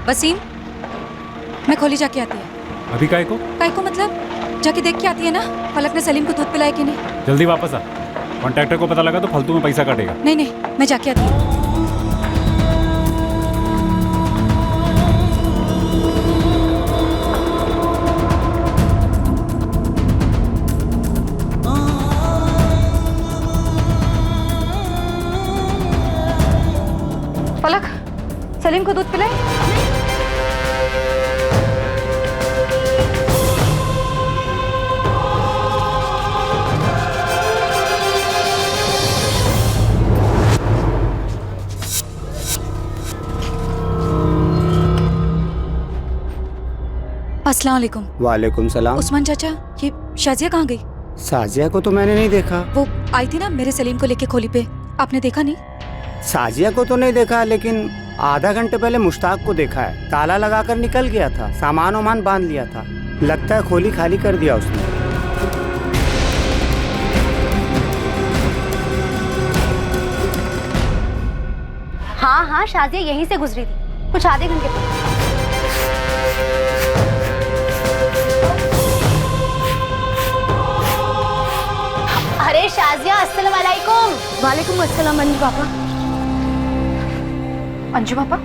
वसीम, मैं खोली जाके आती है। अभी काय को मतलब जाके देख के आती है ना, पलक ने सलीम को दूध पिलाया कि नहीं। जल्दी वापस आ, कॉन्ट्रैक्टर को पता लगा तो फालतू में पैसा काटेगा। नहीं, मैं जाके आती हूँ। पलक, सलीम को दूध पिलाए। अस्सलाम वालेकुम। वालेकुम सलाम। उस्मान चाचा, ये शाजिया कहाँ गई? साजिया को तो मैंने नहीं देखा। वो आई थी ना मेरे सलीम को लेके खोली पे, आपने देखा नहीं? साजिया को तो नहीं देखा, लेकिन आधा घंटे पहले मुश्ताक को देखा है। ताला लगाकर निकल गया था, सामान वामान बांध लिया था। लगता है खोली खाली कर दिया उसने। हाँ, शाजिया यहीं से गुजरी थी कुछ आधे घंटे पहले। अरे शाजिया, अस्सलाम वालेकुम। वालेकुम अस्सलाम अंजू पापा। अंजू पापा,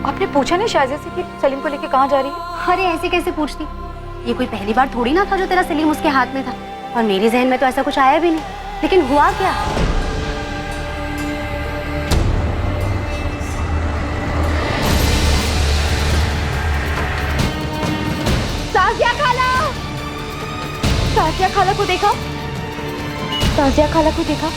आपने पूछा नहीं शाजिया से कि सलीम को लेके कहाँ जा रही है? अरे ऐसे कैसे पूछती, ये कोई पहली बार थोड़ी ना था जो तेरा सलीम उसके हाथ में था। और मेरे जहन में तो ऐसा कुछ आया भी नहीं, लेकिन हुआ क्या? साजिया खाला, साजिया खाला को देखा, साजिया खाला को देखा।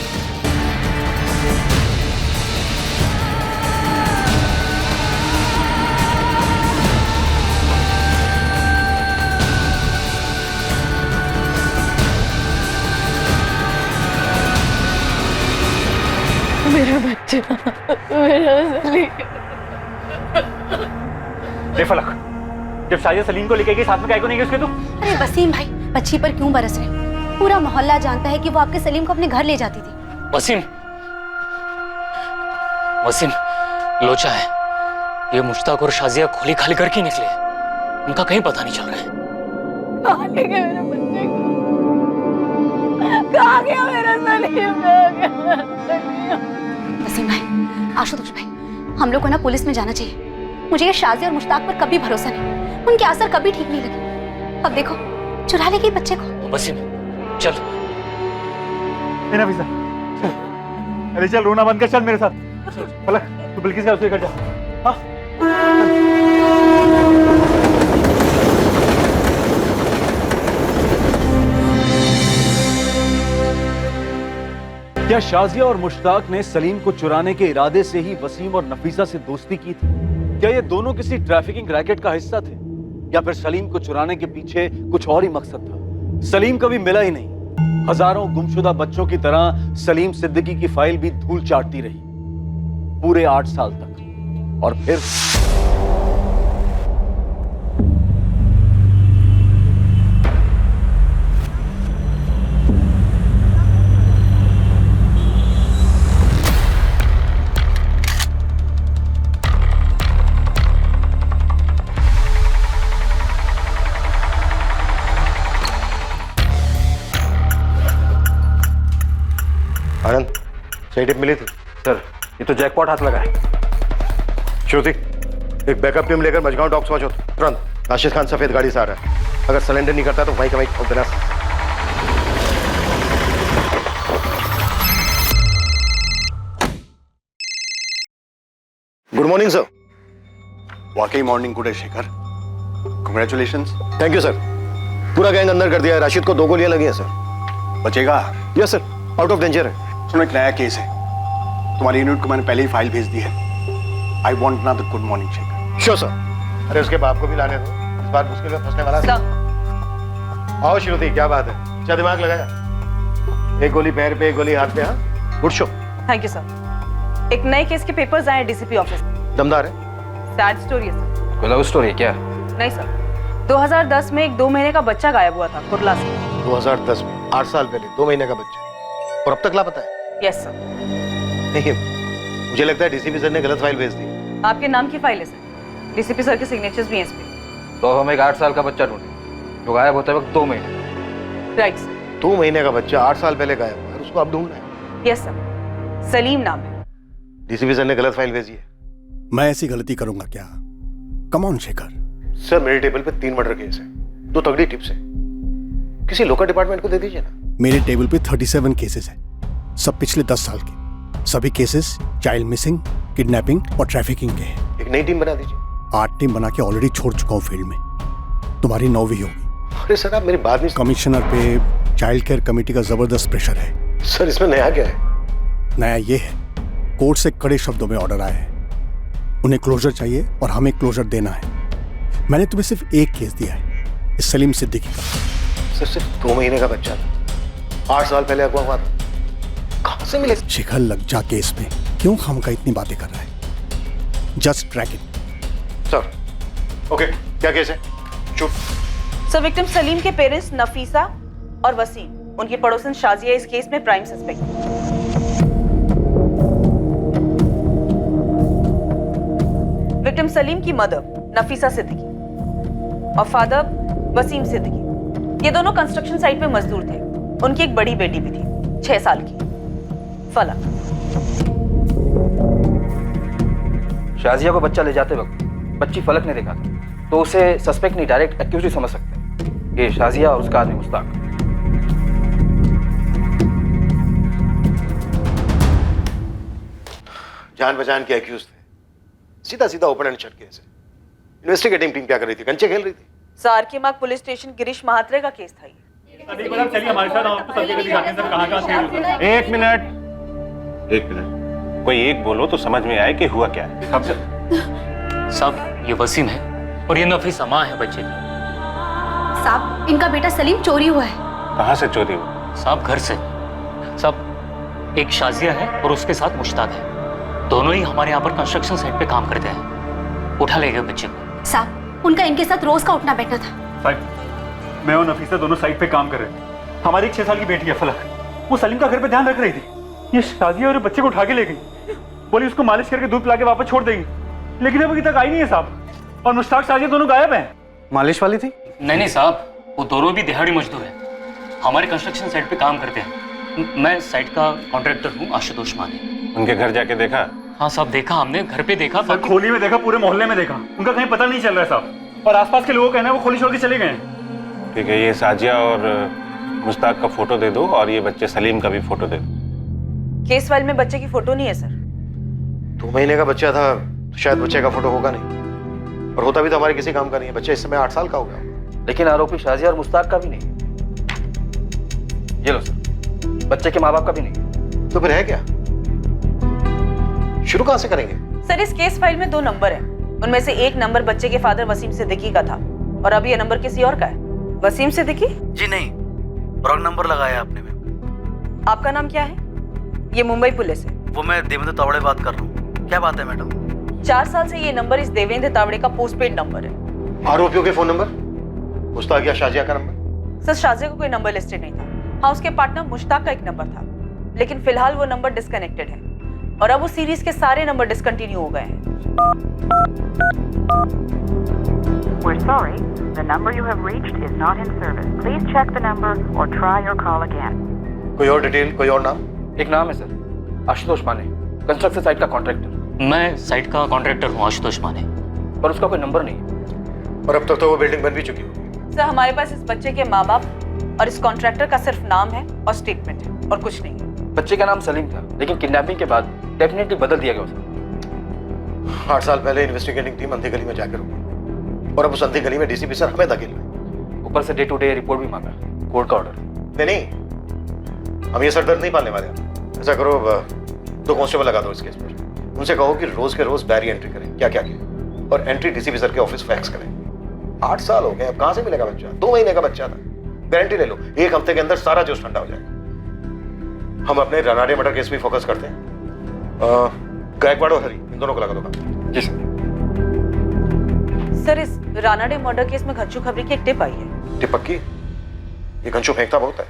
मेरा बच्चा, मेरा सलीम। फलक, जब शाजिया सलीम को लेके गई साथ में काय को नहीं गई उसके? तू अरे वसीम भाई, बच्ची पर क्यों बरस रहे? पूरा मोहल्ला जानता है कि वो आपके सलीम को अपने घर ले जाती थी। वसीम लोचा है। ये मुश्ताक और शाजिया खोली खाली करके निकले, उनका कहीं पता नहीं चल रहा है। कहाँ ले गए मेरे बच्चे को? कहाँ गया मेरा सलीम? वसीम भाई, आशुतोष भाई, हम लोग को ना पुलिस में जाना चाहिए। मुझे ये शाजिया और मुश्ताक पर कभी भरोसा नहीं, उनके असर कभी ठीक नहीं लगे। अब देखो, चुरा ले गई बच्चे को। वसीम चल। मेरा वीजा चल। अरे चल, रोना बंद कर, चल मेरे साथ। फलक, तू बिल्किस का लेकर जा। हाँ क्या शाजिया और मुश्ताक ने सलीम को चुराने के इरादे से ही वसीम और नफीसा से दोस्ती की थी? क्या ये दोनों किसी ट्रैफिकिंग रैकेट का हिस्सा थे, या फिर सलीम को चुराने के पीछे कुछ और ही मकसद था? सलीम कभी मिला ही नहीं। हजारों गुमशुदा बच्चों की तरह सलीम सिद्दीकी की फाइल भी धूल चाटती रही पूरे 8 साल तक। और फिर आनंद, सही टिप मिली थी? सर, ये तो जैकपॉट हाथ लगा है। श्रुति, एक बैकअप टीम लेकर मजगांव डॉक्स पहुंचो तुरंत। राशिद खान सफेद गाड़ी से आ रहा है, अगर सिलेंडर नहीं करता तो वहीं का वहीं ठोक देना। Good morning sir. वाकई मॉर्निंग गुड है Shekhar, congratulations. Thank you sir. पूरा गैंग अंदर कर दिया है। राशिद को 2 गोलियां लगी हैं सर। बचेगा? Yes sir, out of danger है। सुनो, एक नया केस है, तुम्हारी यूनिट को मैंने पहले ही फाइल भेज दी है। I want another good morning Shekhar. Sure sir. अरे उसके बाप को भी लाने दो, इस बार मुश्किल में फंसने वाला है। आओ श्रुति, क्या बात है? अच्छा दिमाग लगाया। एक गोली पैर पे, एक गोली हाथ पे। हाँ, good show. Thank you sir. एक नए केस के पेपर्स आए डीसीपी ऑफिस में। दमदार है। सैड स्टोरी है सर। कोई लव स्टोरी है क्या? नहीं सर, 2010 में एक 2 महीने का बच्चा गायब हुआ था कुर्ला से। 2010 में 8 साल पहले 2 महीने का बच्चा, और अब तक लापता है? Yes sir. नहीं, मुझे लगता है डीसीपी सर ने गलत फाइल भेज दी। आपके नाम की फाइल है सर। डीसीपी सर के सिग्नेचर्स भी हैं इस पे। तो हम एक 8 साल का बच्चा ढूंढे जो गायब होते वक्त 2 महीने। Right sir. 2 महीने का बच्चा 8 साल पहले गायब हुआ है, उसको आप ढूंढ रहे हैं? यस सर, सलीम नाम है। डीसीपी सर ने गलत फाइल भेजी है। मैं ऐसी गलती करूंगा क्या? Come on Shekhar. सर मेरे टेबल पे 3 मर्डर केस है, 2 तगड़ी टिप्स है, किसी लोकल डिपार्टमेंट को दे दीजिए ना। मेरे टेबल पे 37 केसेस हैं, सब पिछले 10 साल के। सभी केसेस चाइल्ड मिसिंग, किडनैपिंग और ट्रैफिकिंग के हैं। एक नई टीम बना दीजिए। 8 टीम बना के ऑलरेडी छोड़ चुका हूँ फील्ड में, तुम्हारी 9वीं होगी। अरे सर आप मेरी बात नहीं। कमिश्नर पे चाइल्ड केयर कमेटी का जबरदस्त प्रेशर है। सर इसमें नया क्या है? नया ये है, कोर्ट से कड़े शब्दों में ऑर्डर आया है, उन्हें क्लोजर चाहिए और हमें क्लोजर देना है। मैंने तुम्हें सिर्फ एक केस दिया है, इस सलीम सिद्दीकी का। सर सिर्फ 2 महीने का बच्चा था, 8 साल पहले अगवा हुआ था, कहां से मिले? शिखर लग जा केस में क्यों खामखा इतनी बातें कर रहा है? Just track it. Sir okay, क्या केस है? चुप। सर विक्टिम सलीम के पेरेंट्स नफीसा और वसीम, उनकी पड़ोसन शाजिया इस केस में प्राइम सस्पेक्ट। विक्टिम सलीम की मदर नफीसा सिद्दीकी और फादर वसीम सिद्दीकी, ये दोनों कंस्ट्रक्शन साइट पे मजदूर थे। उनकी एक बड़ी बेटी भी थी 6 साल की, फलक। शाजिया को बच्चा ले जाते वक्त बच्ची फलक ने देखा था, तो उसे सस्पेक्ट नहीं डायरेक्ट एक्यूज ही समझ सकते हैं। ये शाजिया और उसका आदमी मुश्ताक। जान पहचान के एक्यूज थे, सीधा सीधा ओपन एंड शट केस है। इन्वेस्टिगेटिंग टीम क्या कर रही थी? कंचे खेल रही थी। सारकेमाग पुलिस स्टेशन गिरीश महात्रे का केस था ये। चलिए हमारे साथ, हम आपको सबकी दिखाते हैं सर कहाँ 1 मिनट, कोई एक बोलो तो समझ में आए कि हुआ क्या है। साहब ये वसीम है और ये नफीसा माँ है बच्चे की। साहब इनका बेटा सलीम चोरी हुआ है। कहाँ से चोरी हुई? साहब घर से। साहब एक शाजिया है और उसके साथ मुश्ताक है, दोनों ही हमारे यहाँ पर कंस्ट्रक्शन साइट पे काम करते हैं। उठा ले गए बच्चे को। साहब उनका इनके साथ रोज का उठना बैठना था। साहब मैं और नफीसा दोनों साइट पे काम कर रहे थे। हमारी एक 6 साल की बेटी है फलक, वो सलीम का घर पे ध्यान रख रही थी। ये शाजिया और बच्चे को उठा के ले गई, बोली उसको मालिश करके दूध पिला के वापस छोड़ देंगी, लेकिन अभी तक आई नहीं है साहब। और मुश्ताक शाजिया दोनों गायब हैं। मालिश वाली थी? नहीं साहब, वो दोनों भी दिहाड़ी मजदूर हैं, हमारे कंस्ट्रक्शन साइट पे काम करते हैं। मैं साइट का कॉन्ट्रैक्टर हूँ, आशुतोष माने। उनके घर जाके देखा? हाँ साहब देखा, हमने घर पे देखा, सर खोली में देखा, पूरे मोहल्ले में देखा, उनका कहीं पता नहीं चल रहा है साहब। और आसपास के लोगों का कहना है वो खोली छोड़ के चले गए हैं। ठीक है, ये शाजिया और मुश्ताक का फोटो दे दो और ये बच्चे सलीम का भी फोटो दे दो। केस फाइल में बच्चे की फोटो नहीं है सर। 2 महीने का बच्चा था तो शायद बच्चे का फोटो होगा नहीं, और होता भी तो हमारे किसी काम का नहीं है। बच्चा इस समय 8 साल का हो गया। लेकिन आरोपी शाजिया और मुश्ताक का भी नहीं। ये लो सर, बच्चे के माँ बाप का भी नहीं। तो फिर है क्या? शुरू कहां से करेंगे? सर इस केस फाइल में 2 नंबर हैं, उनमें से एक नंबर बच्चे के फादर वसीम सिद्दीकी का था और अब ये नंबर किसी और का है। वसीम सिद्दीकी? जी नहीं, रॉन्ग नंबर लगाया आपने मैम। आपका नाम क्या है? ये मुंबई पुलिस है। वो मैं देवेंद्र तावड़े बात कर रहा हूँ। क्या बात है मैडम? 4 साल से ये नंबर इस देवेंद्र तावड़े का पोस्टपेड नंबर है। आरोपियों के फोन नंबर? मुश्ताक या शाजिया का नंबर? सर शाजिया का कोई नंबर लिस्टेड नहीं था। हाँ उसके पार्टनर मुश्ताक का एक नंबर था, लेकिन फिलहाल वो नंबर डिस्कनेक्टेड है और अब उस सीरीज के सारे नंबर डिसकंटिन्यू हो गए हैं। We're sorry, the number you have reached is not in service. Please check the number or try your call again. कोई और डिटेल, कोई और नाम? एक नाम है सर, आशुतोष माने, कंस्ट्रक्शन साइट का कॉन्ट्रैक्टर। मैं साइट का कॉन्ट्रैक्टर हूँ, आशुतोष माने। पर उसका कोई नंबर नहीं है। और अब तक तो वो बिल्डिंग बन भी चुकी होगी। सर हमारे पास इस बच्चे के माँ बाप और इस कॉन्ट्रैक्टर का सिर्फ नाम है और स्टेटमेंट है और कुछ नहीं है। बच्चे का नाम सलीम था, लेकिन किडनैपिंग के बाद डेफिनेटली बदल दिया गया उसे। 8 साल पहले इन्वेस्टिगेटिंग टीम अंधी गली में जाकर रुकी और अब उस अंधी गली में डीसीपी सर हमें धकेल रहे। ऊपर से डे टू डे रिपोर्ट भी मांगा, कोर्ट का ऑर्डर। नहीं, हम ये सरदर्द नहीं पालने वाले। ऐसा करो, 2 कांस्टेबल लगा दो इस केस पर। उनसे कहो कि रोज के रोज डायरी एंट्री करें, क्या क्या किया, और एंट्री डीसीपी सर के ऑफिस फैक्स करें। 8 साल हो गए, अब कहां से मिलेगा बच्चा? 2 महीने का बच्चा था। गारंटी ले लो 1 हफ्ते के अंदर सारा जोश ठंडा हो जाएगा। हम अपने रनाडे मर्डर केस भी फोकस करते हैं। गायकवाड़ और हरी, इन दोनों को लगा दो। जी सर। सर इस रानाडे मर्डर केस में घच्चू खबरी की एक टिप आई है। टिप पक्की? ये घंचू फेंकता बहुत है।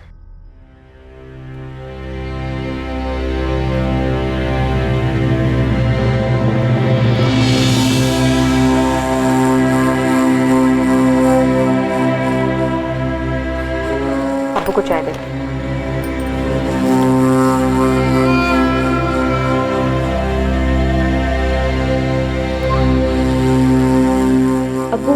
अब्बू को चाय दे दो। अब्बू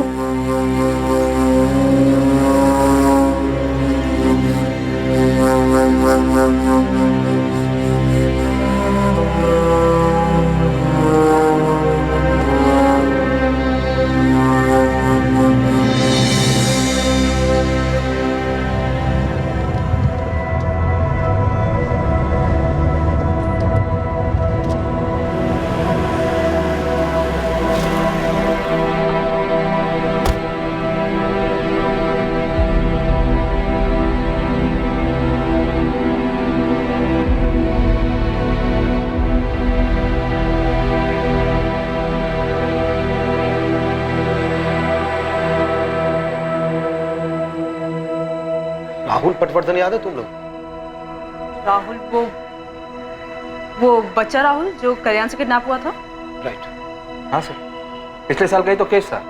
राहुल पटवर्धन याद है तुम लोग? राहुल वो बच्चा राहुल जो कल्याण से किडनैप हुआ था? राइट। हाँ सर, पिछले साल का ही तो केस था।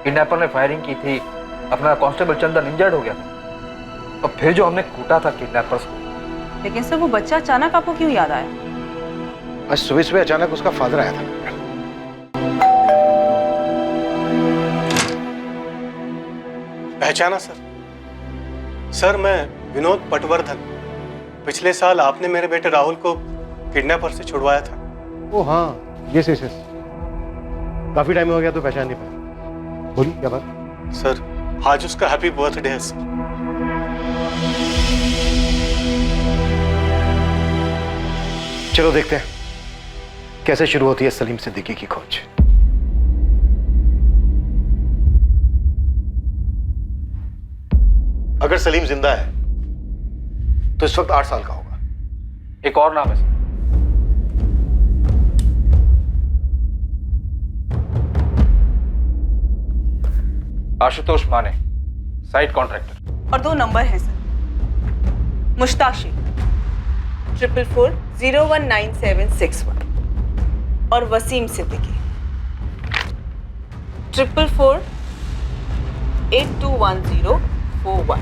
किडनैपर ने फायरिंग की थी, अपना कांस्टेबल चंदन इंजर्ड हो गया था, और फिर जो हमने कूटा था किडनैपर्स को। लेकिन सर वो बच्चा अचानक आपको क्यों याद आया? आज सुबह सुबह अचानक उसका फादर आया था। पहचाना सर? सर मैं विनोद पटवर्धन। पिछले साल आपने मेरे बेटे राहुल को किडनैपर से छुड़वाया था। ओ हाँ, यस यस यस। काफी टाइम हो गया तो पहचान नहीं पाया। बोलिए क्या बात? सर आज उसका हैप्पी बर्थडे है सर। चलो देखते हैं कैसे शुरू होती है सलीम सिद्दीकी की खोज। अगर सलीम जिंदा है तो इस वक्त 8 साल का होगा। एक और नाम है सर, आशुतोष माने, साइट कॉन्ट्रैक्टर। और 2 नंबर हैं सर, मुश्ताक शेख 444019761 और वसीम सिद्दीकी 444821041।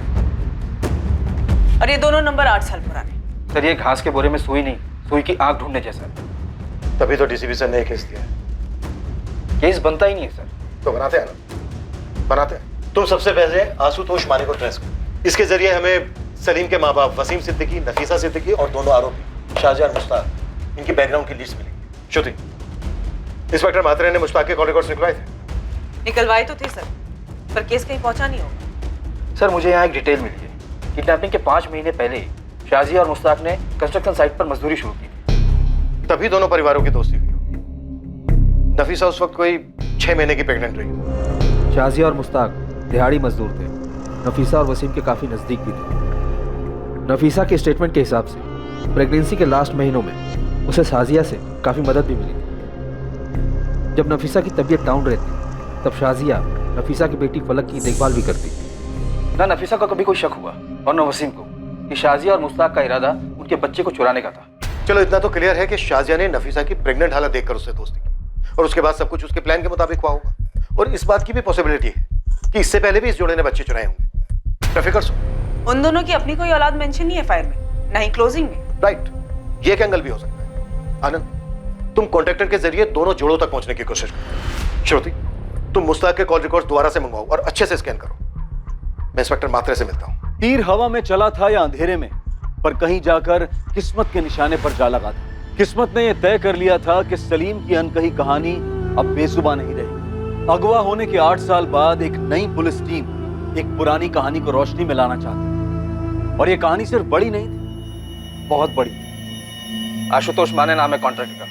और ये दोनों नंबर 8 साल पुराने। सर ये घास के बोरे में सुई नहीं, सुई की आंख ढूंढने जैसा है। तभी तो डीसीपी सर ने केस दिया है। केस बनता ही नहीं है सर। तो बनाते हैं ना, बनाते हैं। तुम सबसे पहले आशुतोष माने को ट्रेस करो। इसके जरिए हमें सलीम के माँ बाप वसीम सिद्दीकी, नफीसा सिद्दीकी और दोनों आरोपी शाहजहां और मुश्ताक, इनकी बैकग्राउंड की लिस्ट मिलेगी। श्रुति, इंस्पेक्टर मात्रे ने मुश्ताक के कॉल रिकॉर्ड्स निकलवाए थे? निकलवाए तो थे सर, पर केस कहीं पहुंचा नहीं होगा। सर मुझे यहाँ एक डिटेल मिली है। किडनैपिंग के 5 महीने पहले शाजिया और मुश्ताक ने कंस्ट्रक्शन साइट पर मजदूरी शुरू की थी। तभी दोनों परिवारों की दोस्ती हुई होगी। नफीसा उस वक्त कोई 6 महीने की प्रेग्नेंट रही। शाजिया और मुश्ताक दिहाड़ी मजदूर थे। नफीसा और वसीम के काफी नजदीक भी थे। नफीसा के स्टेटमेंट के हिसाब से प्रेगनेंसी के लास्ट महीनों में उसे शाजिया से काफी मदद भी मिली थी। जब नफीसा की तबीयत डाउन रहती तब शाजिया नफीसा की बेटी फलक की देखभाल भी करती। ना नफीसा को कभी कोई शक हुआ और न वसीम को कि शाजिया और मुश्ताक का इरादा उनके बच्चे को चुराने का था। चलो इतना तो क्लियर है कि शाजिया ने नफीसा की प्रेग्नेंट हालत देखकर उससे दोस्ती की और उसके बाद सब कुछ उसके प्लान के मुताबिक हुआ होगा। और इस बात की भी पॉसिबिलिटी है कि इससे पहले भी इस जोड़े ने बच्चे चुराए होंगे। ट्रैफिकर्स उन दोनों की अपनी कोई औलाद मेंशन नहीं है फाइल में, ना ही क्लोजिंग में। राइट, ये एक एंगल भी हो सकता है। आनंद, तुम कॉन्ट्रैक्टर के जरिए दोनों जोड़ों तक पहुंचने की कोशिश करो। श्रुति, तुम मुश्ताक के कॉल रिकॉर्ड्स दोबारा से मंगवाओ और अच्छे से स्कैन करो। मैं इंस्पेक्टर मात्रे से मिलता हूं। तीर हवा में चला था या अंधेरे में, पर कहीं जाकर किस्मत के निशाने पर जा लगा था। किस्मत ने यह तय कर लिया था कि सलीम की अनकही कहानी अब बेसुबा नहीं रही। अगवा होने के 8 साल बाद एक नई पुलिस टीम एक पुरानी कहानी को रोशनी में लाना चाहती। और यह कहानी सिर्फ बड़ी नहीं थी, बहुत बड़ी। आशुतोष माने नाम है कॉन्ट्रैक्टर का,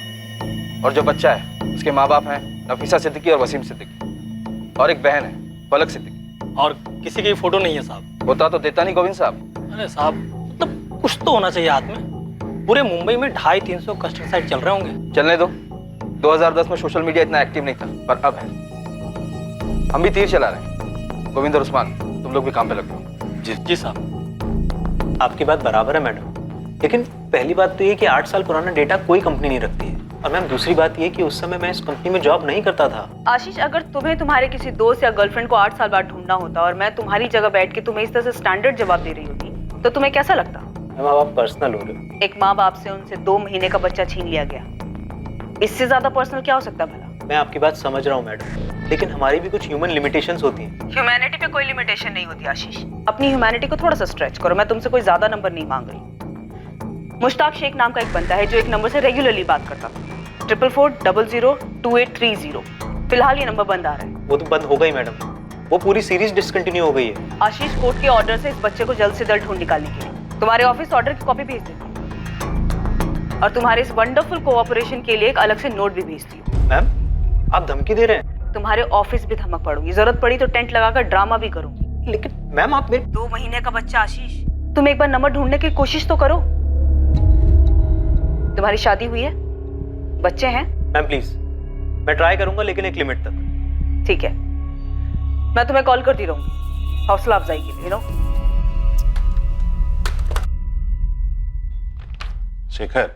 और जो बच्चा है उसके माँ बाप हैं नफीसा सिद्दीकी और वसीम सिद्दीकी, और एक बहन है फलक सिद्दीकी। और किसी की फोटो नहीं है साहब। होता तो देता नहीं गोविंद साहब। अरे साहब, मतलब कुछ तो होना चाहिए हाथ में। पूरे मुंबई में 250-300 कंस्ट्रक्शन साइट चल रहे होंगे। चलने दो, 2010 में सोशल मीडिया इतना एक्टिव नहीं था, पर अब है। हम भी तीर चला रहे हैं। गोविंद और उस्मान, तुम लोग भी काम पे लग जाओ। जी साहब, आपकी बात बराबर है मैडम, लेकिन पहली बात तो ये कि 8 साल पुराना डेटा कोई कंपनी नहीं रखती है। और मैम दूसरी बात ये कि उस समय मैं इस कंपनी में जॉब नहीं करता था। आशीष, अगर तुम्हें तुम्हारे किसी दोस्त या गर्लफ्रेंड को 8 साल बाद ढूंढना होता और मैं तुम्हारी जगह बैठ के तुम्हें इस तरह से स्टैंडर्ड जवाब दे रही होती तो तुम्हें कैसा लगता? मैम आप पर्सनल हो रहे हो। एक माँ बाप से उनसे 2 महीने का बच्चा छीन लिया गया, इससे ज्यादा पर्सनल क्या हो सकता है भला? मैं आपकी बात समझ रहा हूँ मैडम, लेकिन हमारी भी कुछ ह्यूमन लिमिटेशंस होती हैं। ह्यूमैनिटी पे कोई लिमिटेशन नहीं होती आशीष। अपनी ह्यूमैनिटी को थोड़ा सा स्ट्रेच करो। मैं तुमसे कोई ज्यादा नंबर नहीं मांग रही। मुश्ताक शेख नाम का एक बंदा है जो एक नंबर से रेगुलरली बात करता था, 44002830। फिलहाल ये नंबर बंद आ रहा है। वो तो बंद हो गई मैडम, वो पूरी सीरीज डिसकंटिन्यू हो गई है। आशीष, कोर्ट के ऑर्डर से इस बच्चे को जल्द से जल्द ढूंढ निकालने के लिए तुम्हारे ऑफिस ऑर्डर की कॉपी भेज देती हूँ और तुम्हारे इस वंडरफुल कोऑपरेशन के लिए एक अलग से नोट भी भेजती हूँ। मैम आप धमकी दे रहे हैं? तुम्हारे ऑफिस भी धमक पड़ूंगी, जरूरत पड़ी तो टेंट लगाकर ड्रामा भी करूंगी। लेकिन मैम आप मेरे 2 महीने का बच्चा आशीष, तुम एक बार नंबर ढूंढने की कोशिश तो करो। तुम्हारी शादी हुई है, बच्चे हैं? मैम प्लीज, मैं ट्राई करूंगा लेकिन एक लिमिट तक। ठीक है, मैं तुम्हें कॉल करती रहूंगी हौसला अफजाई के लिए। शेखर,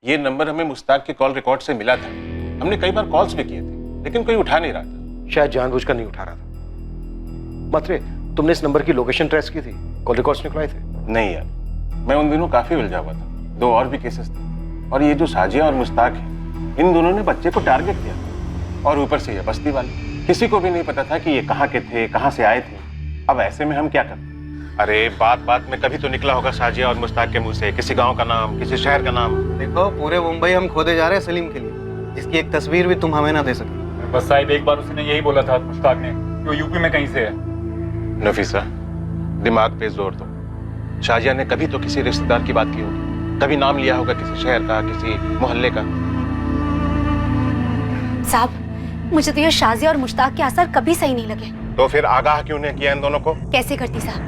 ये नंबर हमें मुश्ताक के कॉल रिकॉर्ड से मिला था। हमने कई बार कॉल्स भी किए थे लेकिन कोई उठा नहीं रहा था। शायद जानबूझकर नहीं उठा रहा था। मात्रे, तुमने इस नंबर की लोकेशन ट्रेस की थी? कॉल रिकॉर्ड्स निकलवाए थे? नहीं यार, मैं उन दिनों काफी उलझा हुआ था। 2 और भी केसेस थे और ये जो साजिया और मुश्ताक है, इन दोनों ने बच्चे को टारगेट किया और ऊपर से ये बस्ती वाले। किसी को भी नहीं पता था कि ये कहाँ के थे, कहाँ से आए थे। अब ऐसे में हम क्या करें? अरे बात बात में कभी तो निकला होगा साजिया और मुश्ताक के मुंह से किसी गांव का नाम, किसी शहर का नाम। देखो, पूरे मुंबई हम खोदे जा रहे हैं सलीम के लिए, जिसकी एक तस्वीर भी तुम हमें ना दे सके। बस साहिब, एक बार उसने यही बोला था मुश्ताक ने कि वो यूपी में कहीं से है। नफीसा, दिमाग पे जोर दो। शाजिया ने कभी तो किसी रिश्तेदार की बात की होगी, कभी नाम लिया होगा किसी शहर का, किसी मोहल्ले का। साहब, मुझे तो ये शाजिया और मुश्ताक के असर कभी सही नहीं लगे। तो फिर आगाह क्यों नहीं किया इन दोनों को? कैसे करती साहब,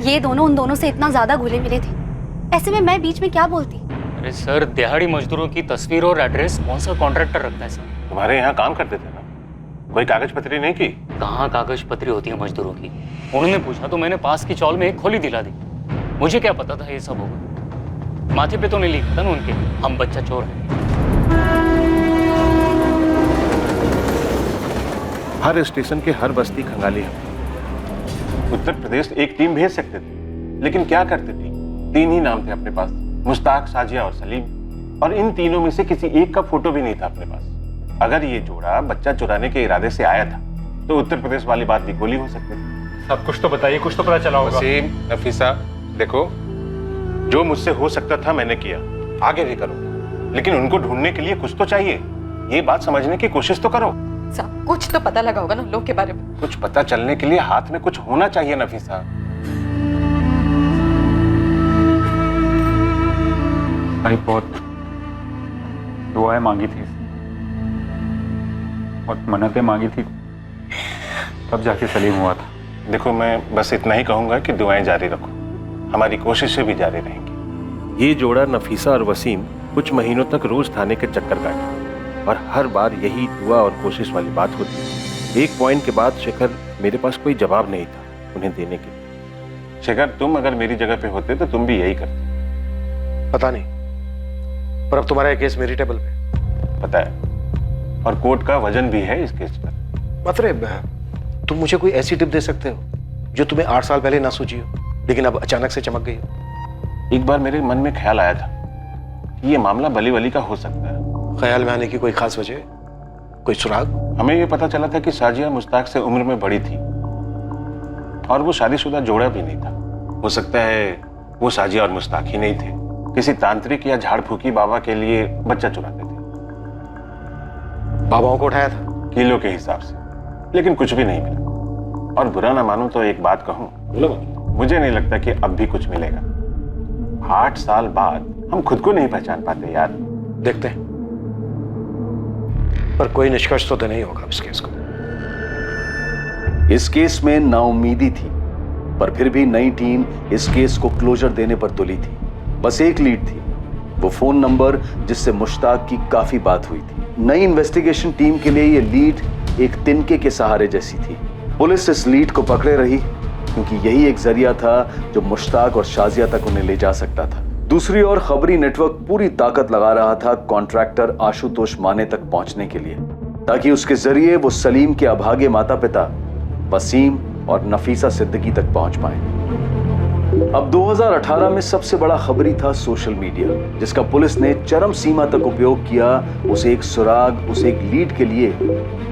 ये दोनों उन दोनों से इतना ज्यादा घुले मिले थे, ऐसे में मैं बीच में क्या बोलती? अरे सर, दिहाड़ी मजदूरों की तस्वीर और एड्रेस कौन सा कॉन्ट्रैक्टर रखता है सर? तुम्हारे यहाँ काम करते थे ना, कोई कागज पत्री नहीं की? कहाँ कागज पत्री होती है मजदूरों की? उन्होंने पूछा तो मैंने पास की चौल में एक खोली दिला दी। मुझे क्या पता था ये सब होगा। माथे पे तो नहीं लिखा था ना उनके हम बच्चा चोर है। हर स्टेशन के हर बस्ती खंगाली है। उत्तर प्रदेश एक टीम भेज सकते थे, लेकिन क्या करते थे? 3 ही नाम थे अपने पास, मुश्ताक, साजिया और सलीम, और इन तीनों में से किसी एक का फोटो भी नहीं था अपने पास। अगर ये जोड़ा बच्चा चुराने के इरादे से आया था तो उत्तर प्रदेश वाली बात भी गोली हो सकती थी। सब कुछ तो बताइए, कुछ तो पता चला होगा। वसीम, नफीसा, देखो, जो मुझसे हो सकता था मैंने किया, आगे भी करूंगा, लेकिन उनको ढूंढने के लिए कुछ तो चाहिए। ये बात समझने की कोशिश तो करो। सब कुछ तो पता लगा होगा ना लोग के बारे में। कुछ पता चलने के लिए हाथ में कुछ होना चाहिए नफीसा। भाई बहुत दुआएं मांगी थी और मन्नतें मांगी थी, तब जाके सलीम हुआ था। देखो, मैं बस इतना ही कहूंगा कि दुआएं जारी रखो, हमारी कोशिशें भी जारी रहेंगी। ये जोड़ा नफीसा और वसीम कुछ महीनों तक रोज थाने के चक्कर काटे और हर बार यही दुआ और कोशिश वाली बात होती। एक पॉइंट के बाद शेखर, मेरे पास कोई जवाब नहीं था उन्हें देने के लिए। शेखर, तुम अगर मेरी जगह पे होते तो तुम भी यही करते। पता नहीं, पर अब तुम्हारा केस मेरी टेबल पे। पता है, और कोर्ट का वजन भी है इस केस पर। मतलब तुम मुझे कोई ऐसी टिप दे सकते हो जो तुम्हें 8 साल पहले ना सूझी हो, लेकिन अब अचानक से चमक गई हो? एक बार मेरे मन में ख्याल आया था कि ये मामला बली वली का हो सकता है। ख्याल में आने की कोई खास वजह, कोई सुराग? हमें ये पता चला था कि साजिया मुश्ताक से उम्र में बड़ी थी और वो शादीशुदा जोड़ा भी नहीं था। हो सकता है वो साजिया और मुश्ताक ही नहीं थे, किसी तांत्रिक या झाड़ फूकी बाबा के लिए बच्चा चुराते थे। बाबाओं को उठाया था किलो के हिसाब से, लेकिन कुछ भी नहीं मिला। और बुरा ना मानो तो एक बात कहूं, मुझे नहीं लगता कि अब भी कुछ मिलेगा। 8 साल बाद हम खुद को नहीं पहचान पाते यार। देखते हैं, पर कोई निष्कर्ष तो नहीं होगा इस केस को। इस केस में नाउम्मीदी थी, पर फिर भी नई टीम इस केस को क्लोजर देने पर तुली थी। बस एक लीड थी, वो फोन नंबर जिससे मुश्ताक की काफी बात हुई थी। नई इन्वेस्टिगेशन टीम के लिए ये लीड एक तिनके के सहारे जैसी थी। पुलिस इस लीड को पकड़े रही क्योंकि यही एक जरिया था जो मुश्ताक और शाजिया तक उन्हें ले जा सकता था। दूसरी ओर खबरी नेटवर्क पूरी ताकत लगा रहा था कॉन्ट्रैक्टर आशुतोष माने तक पहुंचने के लिए, ताकि उसके जरिए वो सलीम के अभागे माता पिता वसीम और नफीसा सिद्दीकी तक पहुंच पाए। अब 2018 में सबसे बड़ा खबरी था सोशल मीडिया, जिसका पुलिस ने चरम सीमा तक उपयोग किया उसे एक सुराग, उसे एक लीड के लिए,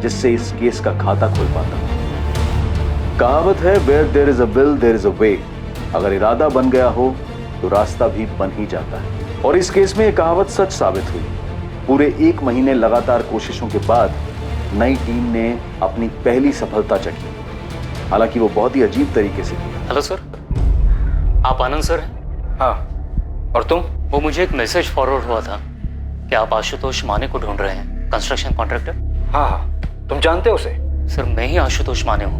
जिससे इस केस का खाता खुल पाता। कहावत है, where there is a will there is a way. अगर इरादा बन गया हो तो रास्ता भी बन ही जाता है। और इस केस में यह कहावत सच साबित हुई। पूरे 1 महीने लगातार कोशिशों के बाद नई टीम ने अपनी पहली सफलता चखी। हालांकि वो बहुत ही अजीब तरीके से की। हेलो सर, आप आनंद सर हैं? हाँ, और तुम? वो मुझे एक मैसेज फॉरवर्ड हुआ था कि आप आशुतोष माने को ढूंढ रहे हैं, कंस्ट्रक्शन कॉन्ट्रैक्टर। हाँ हाँ, तुम जानते हो उसे? सर मैं ही आशुतोष माने हूँ,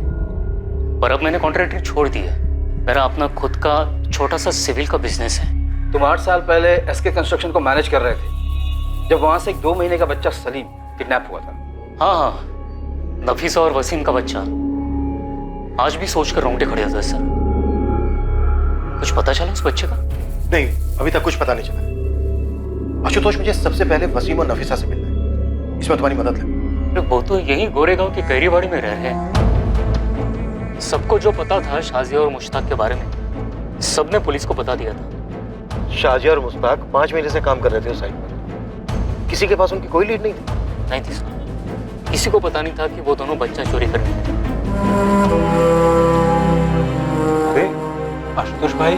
पर अब मैंने कॉन्ट्रैक्टर छोड़ दिया है। मेरा अपना खुद का छोटा सा सिविल का बिजनेस है। तुम 8 साल पहले एसके कंस्ट्रक्शन को मैनेज कर रहे थे, जब वहां से एक 2 महीने का बच्चा सलीम किडनैप हुआ था। हाँ हाँ, नफीसा और वसीम का बच्चा। आज भी सोचकर रोंगटे खड़े होते हैं सर। कुछ पता चला उस बच्चे का? नहीं, अभी तक कुछ पता नहीं चला। आशुतोष, मुझे सबसे पहले वसीम और नफीसा से मिलना है, इसमें तुम्हारी मदद लगे। वो तो यही गोरेगांव की कैरीबाड़ी में रह रहे हैं। सबको जो पता था शाजिया और मुश्ताक के बारे में, सबने पुलिस को बता दिया था। शाजिया और मुश्ताक 5 महीने से काम कर रहे थे उस साइट पर। किसी के पास उनकी कोई लीड नहीं थी? नहीं थी सर, किसी को पता नहीं था कि वो दोनों बच्चा चोरी करने गए। अरे आशुतोष भाई,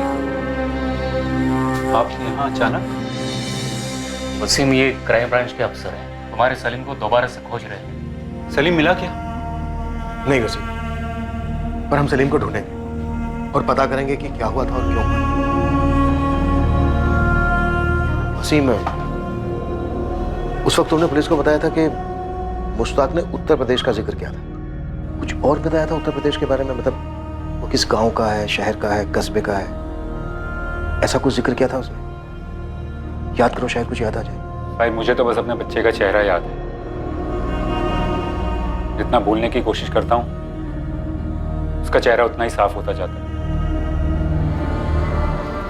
आप यहाँ अचानक? वसीम ये क्राइम ब्रांच के अफसर हैं, तुम्हारे सलीम को दोबारा से खोज रहे हैं। सलीम मिला क्या? नहीं वसीम, पर हम सलीम को ढूंढेंगे और पता करेंगे कि क्या हुआ था और क्यों हुआ। वसीम, उस वक्त तुमने पुलिस को बताया था कि मुश्ताक ने उत्तर प्रदेश का जिक्र किया था। कुछ और बताया था उत्तर प्रदेश के बारे में? मतलब वो किस गांव का है, शहर का है, कस्बे का है, ऐसा कुछ जिक्र किया था उसने? याद करो, शायद कुछ याद आ जाए। भाई मुझे तो बस अपने बच्चे का चेहरा याद है। जितना भूलने की कोशिश करता हूँ, उसका चेहरा उतना ही साफ होता जाता है।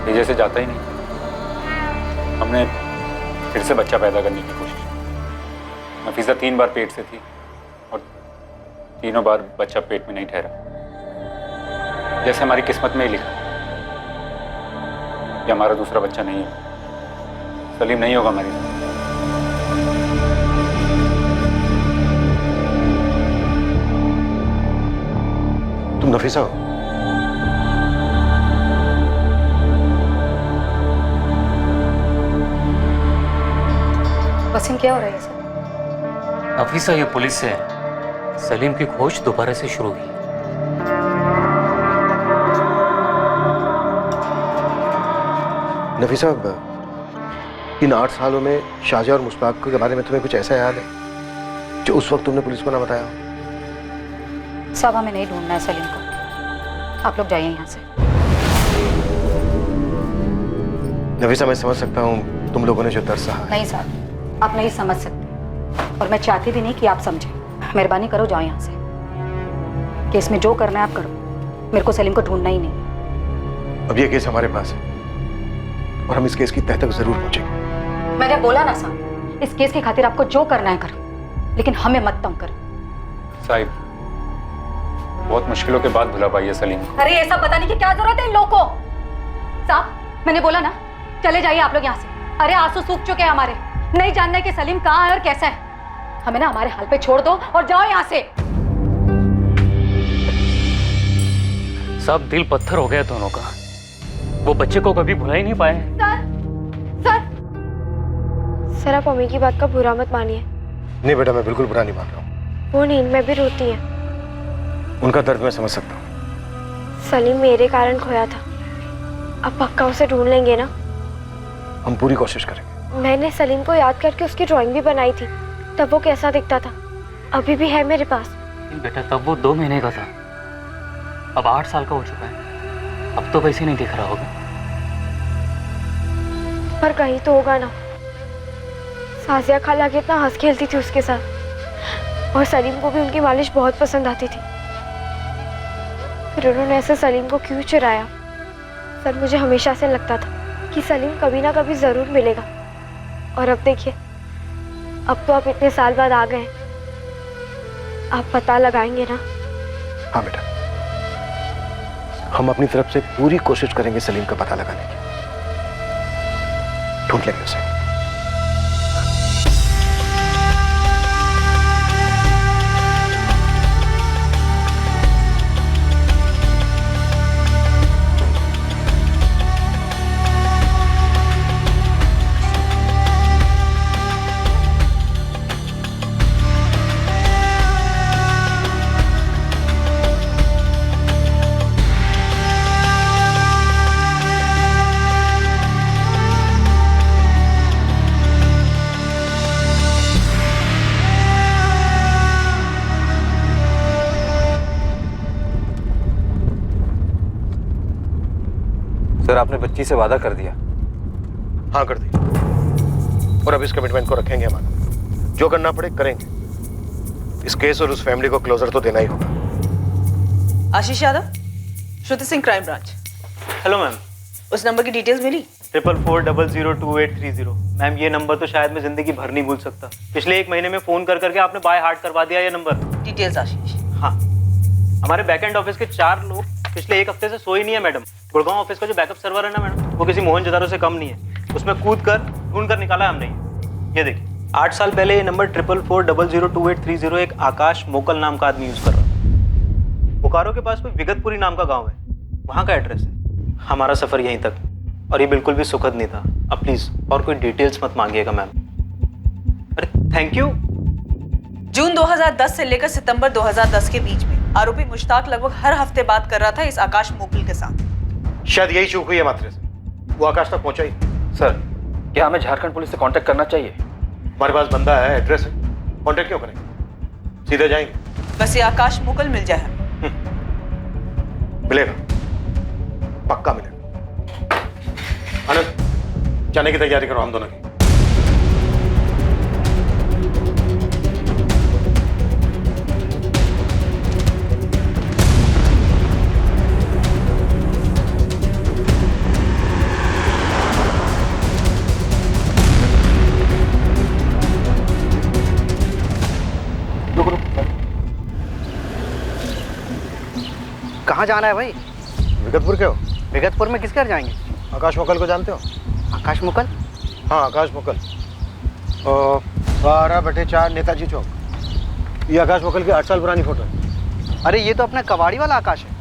ये जैसे जाता ही नहीं। हमने फिर से बच्चा पैदा करने की कोशिश की। नफीसा 3 बार पेट से थी और तीनों बार बच्चा पेट में नहीं ठहरा। जैसे हमारी किस्मत में ही लिखा कि हमारा दूसरा बच्चा नहीं है। सलीम नहीं होगा हमारी साथ। तुम नफीसा हो? वसीम, क्या हो रहा है सर? नफीसा, ये पुलिस से सलीम की खोज दोबारा से शुरू हुई। नफीसा, इन 8 सालों में शाजिया और मुश्ताक के बारे में तुम्हें कुछ ऐसा याद है जो उस वक्त तुमने पुलिस को ना बताया हो? सब हमें नहीं ढूंढना है सलीम को, आप लोग जाइए यहाँ से। नफीसा, मैं समझ सकता हूँ तुम लोगों ने जो दर्द सहा। नहीं साहब, आप नहीं समझ सकते और मैं चाहती भी नहीं कि आप समझें। मेहरबानी करो, जाओ यहाँ से। केस में जो करना है आप करो, मेरे को सलीम को ढूंढना ही नहीं। अब ये केस हमारे पास है और हम इस केस की तह तक जरूर पहुंचेंगे। मैंने बोला ना साहब, इस केस की खातिर आपको जो करना है करो, लेकिन हमें मत तंग करो। साहिब, बहुत मुश्किलों के बाद भुला पाई है सलीम को। अरे ये सब बताने की क्या जरूरत है इन लोगों को? साहब, मैंने बोला ना, चले जाइए आप लोग यहाँ से। अरे आंसू सूख चुके हैं हमारे, नहीं जानना है कि सलीम कहाँ है और कैसा है। हमें ना हमारे हाल पे छोड़ दो और जाओ यहाँ से। सब दिल पत्थर हो गया दोनों का। वो बच्चे को कभी भुला ही नहीं पाए। सर आप मम्मी की बात का बुरा मत मानिए। नहीं बेटा, मैं बिल्कुल बुरा नहीं मान रहा हूँ। वो नींद में भी रोती है। उनका दर्द मैं समझ सकता हूँ। सलीम मेरे कारण खोया था, अब पक्का उसे ढूंढ लेंगे ना? हम पूरी कोशिश करेंगे। मैंने सलीम को याद करके उसकी ड्राइंग भी बनाई थी, तब वो कैसा दिखता था, अभी भी है मेरे पास। बेटा तब वो 2 महीने का था, अब 8 साल का हो चुका है। अब तो वैसे नहीं दिख रहा होगा। पर कहीं तो होगा ना। साजिया खाला कितना हंस खेलती थी उसके साथ, और सलीम को भी उनकी मालिश बहुत पसंद आती थी। फिर उन्होंने ऐसे सलीम को क्यों चुराया? सर मुझे हमेशा से लगता था कि सलीम कभी ना कभी जरूर मिलेगा, और अब देखिए, अब तो आप इतने साल बाद आ गए, आप पता लगाएंगे ना? हाँ बेटा, हम अपनी तरफ से पूरी कोशिश करेंगे सलीम का पता लगाने की। ढूंढ लेंगे उसे। सर आपने बच्ची से वादा कर दिया? हाँ कर दी, और अब इस कमिटमेंट को रखेंगे हमारा। जो करना पड़े करेंगे। इस केस और उस फैमिली को क्लोजर तो देना ही होगा। Ashish Yadav, Shruti Singh, crime branch. Hello ma'am. उस नंबर की डिटेल्स मिली? 4440022830। मैम ये नंबर तो शायद मैं जिंदगी भर नहीं भूल सकता। पिछले 1 महीने में फोन कर करके आपने बाय हार्ट करवा दिया ये नंबर। डिटेल्स आशीष। हाँ, हमारे बैकएंड ऑफिस के 4 लोग पिछले 1 हफ्ते से सोए नहीं है मैडम। गुड़गांव ऑफिस का जो बैकअप सर्वर है ना मैडम, वो किसी मोहनजोदड़ो से कम नहीं है। उसमें कूद कर ढूंढ कर निकाला हमने। ये देखिए, 8 साल पहले ये नंबर 4440022830 एक आकाश मोकल नाम का आदमी यूज कर रहा था। बोकारो के पास कोई विगतपुरी नाम का गांव है, वहां का एड्रेस है। हमारा सफर यहीं तक, और ये बिल्कुल भी सुखद नहीं था। अब प्लीज और कोई डिटेल्स मत मांगिएगा मैम। अरे थैंक यू। जून 2010 से लेकर सितंबर 2010 के बीच में आरोपी मुश्ताक लगभग हर हफ्ते बात कर रहा था इस आकाश मोकल के साथ। शायद यही चूक हुई है मात्रे से, वो आकाश तक पहुंचा ही। सर, क्या हमें झारखंड पुलिस से कांटेक्ट करना चाहिए? हमारे पास बंदा है, एड्रेस है, कांटेक्ट क्यों करेंगे? सीधे जाएंगे। बस ये आकाश मोकल मिल जाए। मिलेगा, पक्का मिलेगा। आनंद, जाने की तैयारी करो हम दोनों की। कहाँ जाना है भाई? विगतपुर के हो? विगतपुर में किस घर जाएंगे? आकाश मोकल को जानते हो? आकाश मुकल? हाँ आकाश मोकल, 12/4 नेताजी चौक। ये आकाश मोकल की 8 साल पुरानी फोटो है। अरे ये तो अपना कबाड़ी वाला आकाश है।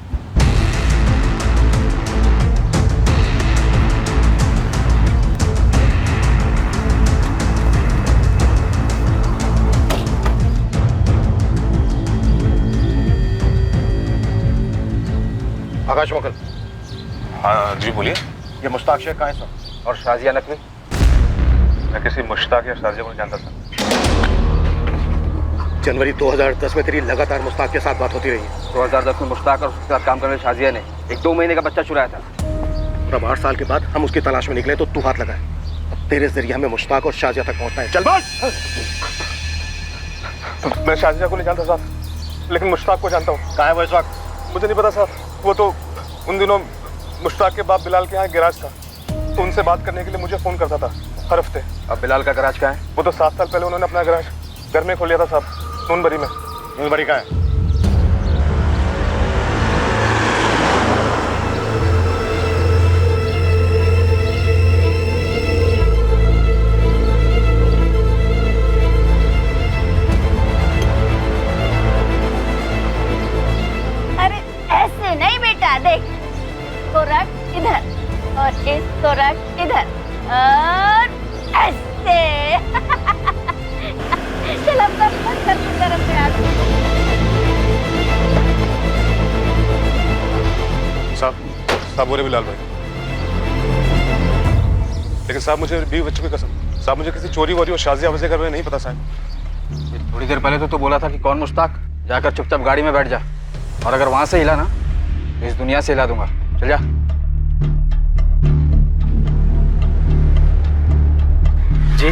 आकाश मोकल। हाँ जी बोलिए। ये मुश्ताक शेख कहाँ है सर? और शाजिया नकवी? मैं किसी मुश्ताक या शाजिया को नहीं जानता सर। जनवरी 2010 में तेरी लगातार मुश्ताक के साथ बात होती रही है। 2010 में मुश्ताक और उसके साथ काम करने वाली शाजिया ने एक 2 महीने का बच्चा चुराया था। और अब 8 साल के बाद हम उसकी तलाश में निकले तो तू हाथ लगाए। अब तेरे जरिए हमें मुश्ताक और शाजिया तक पहुंचना है। चल बात। मैं शाजिया को नहीं जानता साहब, लेकिन मुश्ताक को जानता हूँ। कहाँ है वो इस वक्त? मुझे नहीं पता साहब, वो तो उन दिनों मुश्ताक के बाप बिलाल के यहाँ गैराज था, तो उनसे बात करने के लिए मुझे फोन करता था हर हफ्ते। अब बिलाल का गैराज कहाँ है? वो तो 7 साल पहले उन्होंने अपना गैराज घर में खोल लिया था साहब, नूनबरी में। नूनबरी कहाँ है? अरे ऐसे नहीं बेटा, देख इसको रख इधर और इसको रख इधर और ऐसे। चल अब तक पत्थर की तरफ से आ। साहब बोले बिलाल भाई, लेकिन साहब मुझे बीवी बच्चों की कसम, साहब मुझे किसी चोरी वोरी और शाजिया वजह कर नहीं पता साहब। ये थोड़ी देर पहले तो बोला था कि कौन मुश्ताक, जाकर चुपचाप गाड़ी में बैठ जा, और अगर वहां से हिला ना तो इस दुनिया से हिला दूंगा। चल जा। जी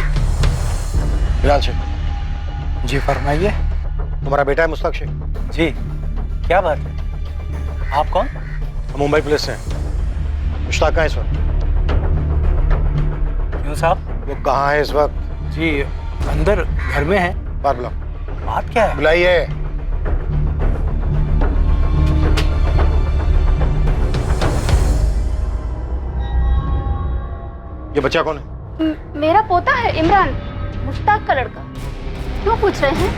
बिलाल शेख। जी फरमाइए। तुम्हारा बेटा है मुश्ताक शेख? जी क्या बात है? आप कौन? हम मुंबई पुलिस से हैं। मुश्ताक कहाँ है इस वक्त? क्यों साहब? वो कहाँ है इस वक्त? जी अंदर घर में है। बाहर बुलाओ। बात क्या है? बुलाइए। ये बच्चा कौन है? मेरा पोता है इमरान, मुश्ताक का लड़का। क्यों पूछ रहे हैं?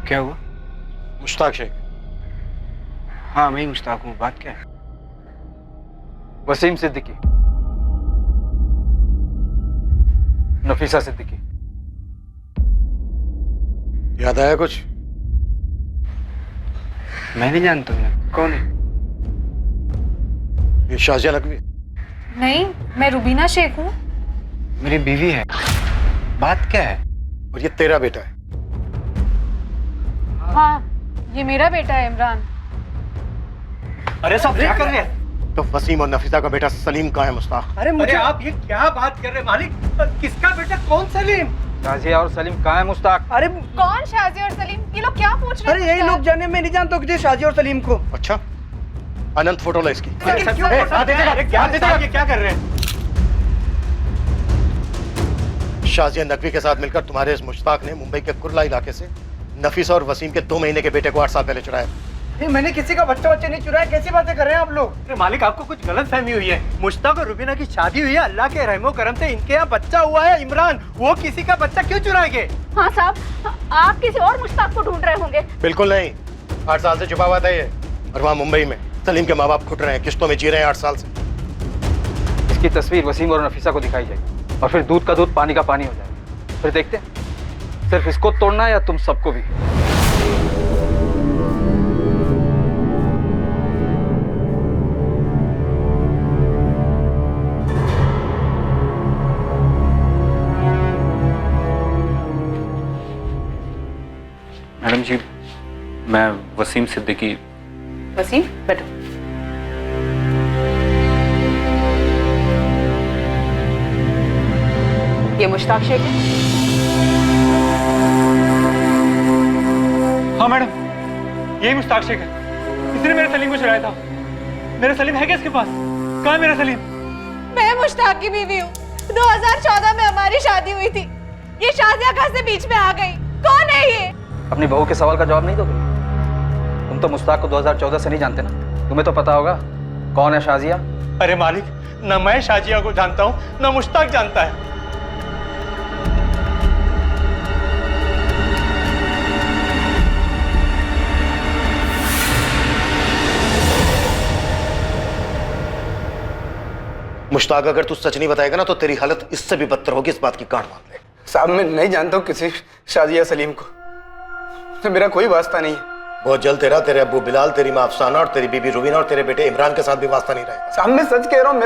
क्या हुआ? मुश्ताक शेख। हाँ मैं ही मुश्ताक हूँ, बात क्या है? वसीम सिद्दीकी, नफीसा सिद्दीकी। याद आया कुछ? मैं नहीं जानता हूँ। कौन है? ये शाजिया नकवी। नहीं, मैं रुबीना शेख हूँ। मेरी बीवी है। बात क्या है? और ये तेरा बेटा है? हाँ, ये मेरा बेटा है इमरान। अरे सब क्या कर रहे हैं? तो वसीम और नफीसा का बेटा सलीम कहाँ है मुश्ताक? अरे मुझे आप ये क्या बात कर रहे हैं मालिक? किसका बेटा? कौन सलीम? शाजिया और सलीम कहाँ है मुश्ताक? अरे कौन शाजी और सलीम? ये लोग क्या पूछ रहे हैं? अरे यही लोग जाने, मैं नहीं जानता किसी शाजी और सलीम को। अच्छा, अनंत फोटो ला इसकी। क्या कर रहे हैं? शाजिया नकवी के साथ मिलकर तुम्हारे इस मुश्ताक ने मुंबई के कुर्ला इलाके से नफीसा और वसीम के 2 महीने के बेटे को 8 साल पहले चुराया। मैंने किसी का बच्चा नहीं चुराया। कैसी बातें कर रहे हैं आप लोग? अरे मालिक, आपको कुछ गलत फहमी हुई है। मुश्ताक और रुबीना की शादी हुई है, अल्लाह के रहमो करम से इनके यहाँ बच्चा हुआ है इमरान। वो किसी का बच्चा क्यों चुराएंगे? हाँ साहब, आप किसी और मुश्ताक को ढूंढ रहे होंगे। बिल्कुल नहीं, 8 साल से छुपा हुआ था ये। और वहाँ मुंबई में सलीम के माँ बाप घुट रहे हैं, किश्तों में जी रहे हैं 8 साल से। इसकी तस्वीर वसीम और नफीसा को दिखाई जाएगी और फिर दूध का दूध पानी का पानी हो जाएगा। फिर देखते हैं सिर्फ इसको तोड़ना है या तुम सबको भी। मैडम जी, मैं वसीम सिद्दीकी। वसीम, बैठो। ये मुश्ताक शेख है? हाँ मैडम, यही मुश्ताक शेख है। इसने मेरे सलीम को चुराया था। मेरा सलीम है क्या इसके पास? कहाँ है मेरा सलीम? मैं मुश्ताक की बीवी हूँ। 2014 में हमारी शादी हुई थी। ये शाजिया कहाँ से बीच में आ गई? कौन है ये? अपनी बहू के सवाल का जवाब नहीं दोगे? तुम तो मुश्ताक को 2014 से नहीं जानते ना। तुम्हें तो पता होगा कौन है शाजिया। अरे मालिक, न मैं शाजिया को जानता हूँ न मुश्ताक जानता है। मुश्ताक, अगर तू सच नहीं बताएगा ना तो तेरी हालत इससे भी बदतर होगी, इस बात की गांठ बांध ले। साहब मैं नहीं जानता हूँ किसी शाजिया सलीम को। तो मेरा कोई वास्ता नहीं है। बहुत जल्द तेरा, तेरे अब्बू बिलाल, तेरी माँ अफसाना और तेरी बीबी रुबीना और तेरे बेटे इमरान के साथ भी वास्ता नहीं रहेगा। साहब मैं सच कह रहा हूँ,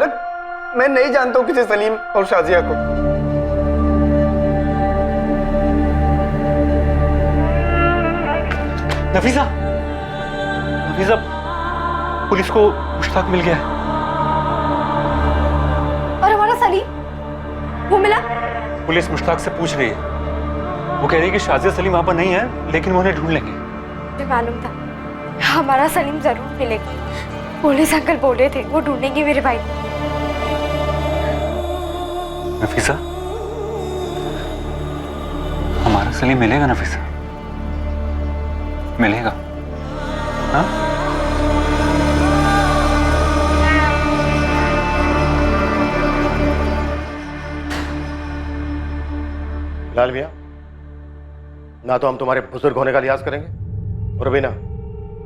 मैं नहीं जानता हूँ किसी सलीम और शाजिया को। नफीसा, नफीसा, पुलिस को मुश्ताक मिल गया है। और हमारा सलीम, वो मिला? पुलिस मुश्ताक से पूछ रही है। वो कह रही है कि शाजिया सलीम वहां पर नहीं है, लेकिन वो उन्हें ढूंढ लेंगे। मुझे मालूम था हमारा सलीम जरूर मिलेगा। पुलिस अंकल बोल रहे थे वो ढूंढेंगे मेरे भाई को। नफीसा, हमारा सलीम मिलेगा नफीसा, मिलेगा। हाँ? लाल भैया, ना तो हम तुम्हारे बुजुर्ग होने का लिहाज करेंगे और भी ना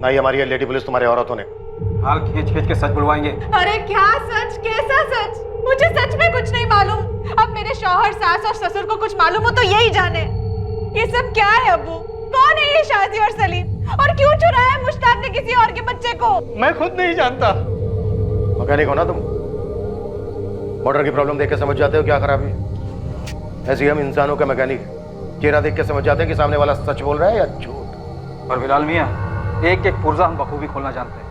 ही हमारी लेडी पुलिस तुम्हारे औरत होने का। हाल खींच खींच के सच बुलवाएंगे। अरे क्या सच? कैसा सच? मुझे सच में कुछ नहीं मालूम। अब मेरे शौहर, सास और ससुर को कुछ मालूम हो तो यही जाने। ये सब क्या है अब्बू? कौन है ये शाजी और सलीम? और क्यों चुराया है मुश्ताक ने किसी और के बच्चे को? मैं खुद नहीं जानता। मैकेनिक हो ना तुम? मोटर की प्रॉब्लम देख के समझ जाते हो क्या खराबी है। ऐसे हम इंसानों का मैकेनिक है, चेहरा देख के समझ जाते हैं कि सामने वाला सच बोल रहा है या झूठ। और बिलाल मियाँ, एक एक पुर्जा हम बखूबी खोलना जानते हैं।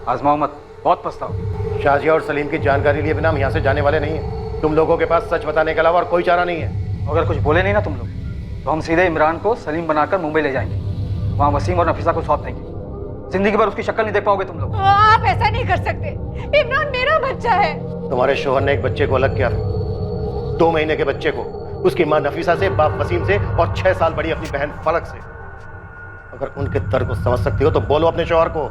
आजमाओ मत, बहुत पछताओगे। शाजिया और सलीम की जानकारी लिए बिना हम यहाँ से जाने वाले नहीं हैं। तुम लोगों के पास सच बताने के अलावा और कोई चारा नहीं है। अगर कुछ बोले नहीं ना तुम लोग, तो हम सीधे इमरान को सलीम बनाकर मुंबई ले जाएंगे। वहाँ वसीम और नफीसा को सौंप देंगे। जिंदगी भर उसकी शक्ल नहीं देख पाओगे तुम लोग। आप ऐसा नहीं कर सकते। इमरान मेरा बच्चा है। तुम्हारे शोहर ने एक बच्चे को अलग किया था, 2 महीने के बच्चे को उसकी मां नफीसा से, बाप वसीम से और 6 साल बड़ी अपनी बहन फलक से। अगर उनके दर्द को समझ सकती हो तो बोलो अपने शौहर को,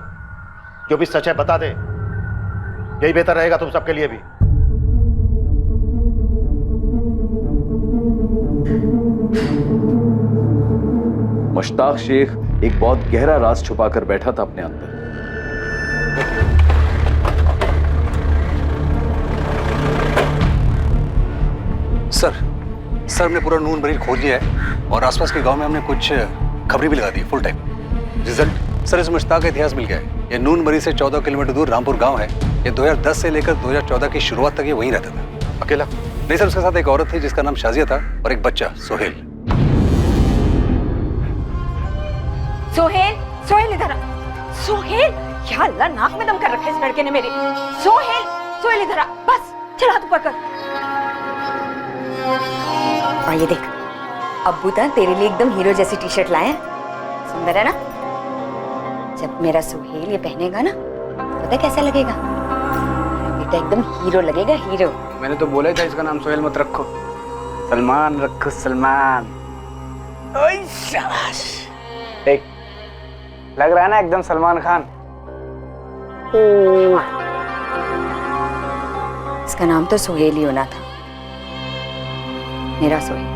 जो भी सच है बता दे। यही बेहतर रहेगा तुम सबके लिए भी। मुश्ताक शेख एक बहुत गहरा राज छुपाकर बैठा था अपने अंदर। सर हमने पूरा नून मरीज खोज लिया है और आसपास के गांव में हमने कुछ खबरें भी लगा दी फुल टाइम। रिजल्ट सर इस मुश्ताक का इतिहास मिल गया है। ये नून मरीज से 14 किलोमीटर दूर रामपुर गांव है। ये 2010 से लेकर 2014 की शुरुआत तक ये वहीं रहता था। अकेला? नहीं सर, उसके साथ एक औरत थी जिसका नाम शाजिया था और एक बच्चा सोहेल। सोहेल इधर आ। सोहेल, क्या अल्लाह, नाक में दम कर रखा है इस लड़के ने मेरे। सोहेल इधर आ, बस चला तू पकड़। और ये देख, अब्बू तो तेरे लिए एकदम हीरो जैसी टी शर्ट लाए हैं। सुंदर है ना? जब मेरा सोहेल ये पहनेगा ना, पता कैसा लगेगा? मेरा बेटा एकदम हीरो लगेगा, हीरो। मैंने तो बोला था इसका नाम सोहेल मत रखो, सलमान रखो, सलमान। ओए शाबाश, देख लग रहा है ना एकदम सलमान खान। इसका नाम तो सोहेल ही होना था, मेरा सोहेल।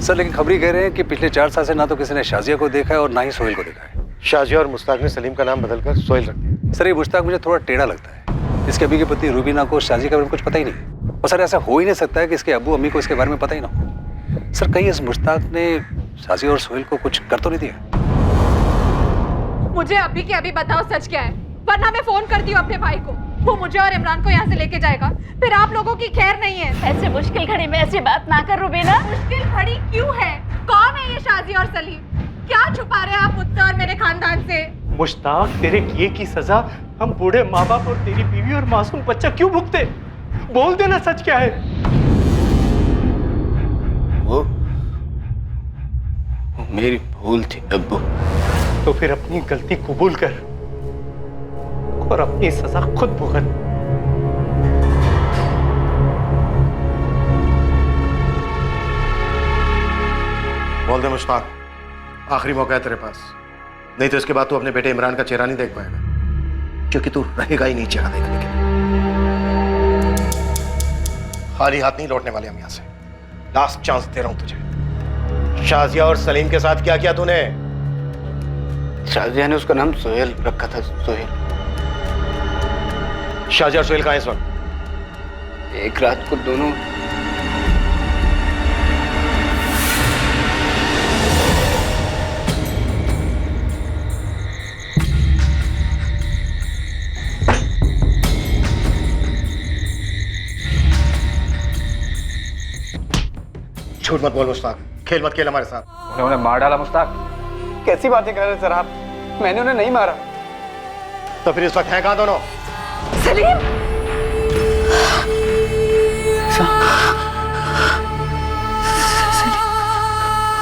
सर लेकिन खबरी कह रहे हैं कि पिछले 4 साल से ना तो किसी ने शाजिया को देखा है और ना ही सोहेल को देखा है। शाजिया और मुश्ताक ने सलीम का नाम बदलकर सोहेल रख दिया। सर ये मुश्ताक मुझे थोड़ा टेढ़ा लगता है। इसके अभी की पत्नी रूबीना को शाजिया के बारे में कुछ पता ही नहीं। और सर ऐसा हो ही नहीं सकता है कि इसके अब्बू अम्मी को इसके बारे में पता ही ना हो। सर कहीं इस मुश्ताक ने शाजिया और सोहेल को कुछ कर तो नहीं दिया? मुझे अभी के अभी बताओ सच क्या है, वरना मैं फोन करती हूँ अपने भाई को। वो मुझे और इमरान को यहाँ से लेके जाएगा, फिर आप लोगों की खैर नहीं है। ऐसे मुश्किल घड़ी में ऐसी बात ना कर रुबीना। मुश्किल घड़ी क्यों है? कौन है ये शाजिया और सलीम? क्या छुपा रहे हैं आप मुझसे और मेरे खानदान से? मुश्ताक, तेरे किए की सजा हम बूढ़े माँ बाप और तेरी बीवी और मासूम बच्चा क्यों भुगते? बोल देना सच क्या है। वो मेरी भूल थी अब्बू। तो फिर अपनी गलती कबूल कर और अपनी सजा खुद भुगत। बोल दे मुश्ताक, आखिरी मौका है तेरे पास, नहीं तो इसके बाद तू अपने बेटे इमरान का चेहरा नहीं देख पाएगा, क्योंकि तू रहेगा ही नहीं चेहरा देखने के लिए। खाली हाथ नहीं लौटने वाले हम यहां से। लास्ट चांस दे रहा हूं तुझे। शाजिया और सलीम के साथ क्या किया तूने? शाजिया ने उसका नाम सोहेल रखा था, सोहेल। शाजिया और सोहेल कहां है इस वक्त? एक रात को दोनों झूठ मत बोल मुश्ताक, खेल मत खेल हमारे साथ। उन्होंने मार डाला मुश्ताक। कैसी बातें कर रहे हैं सर आप? मैंने उन्हें नहीं मारा। तो फिर इस वक्त हैं कहां दोनों? सलीम!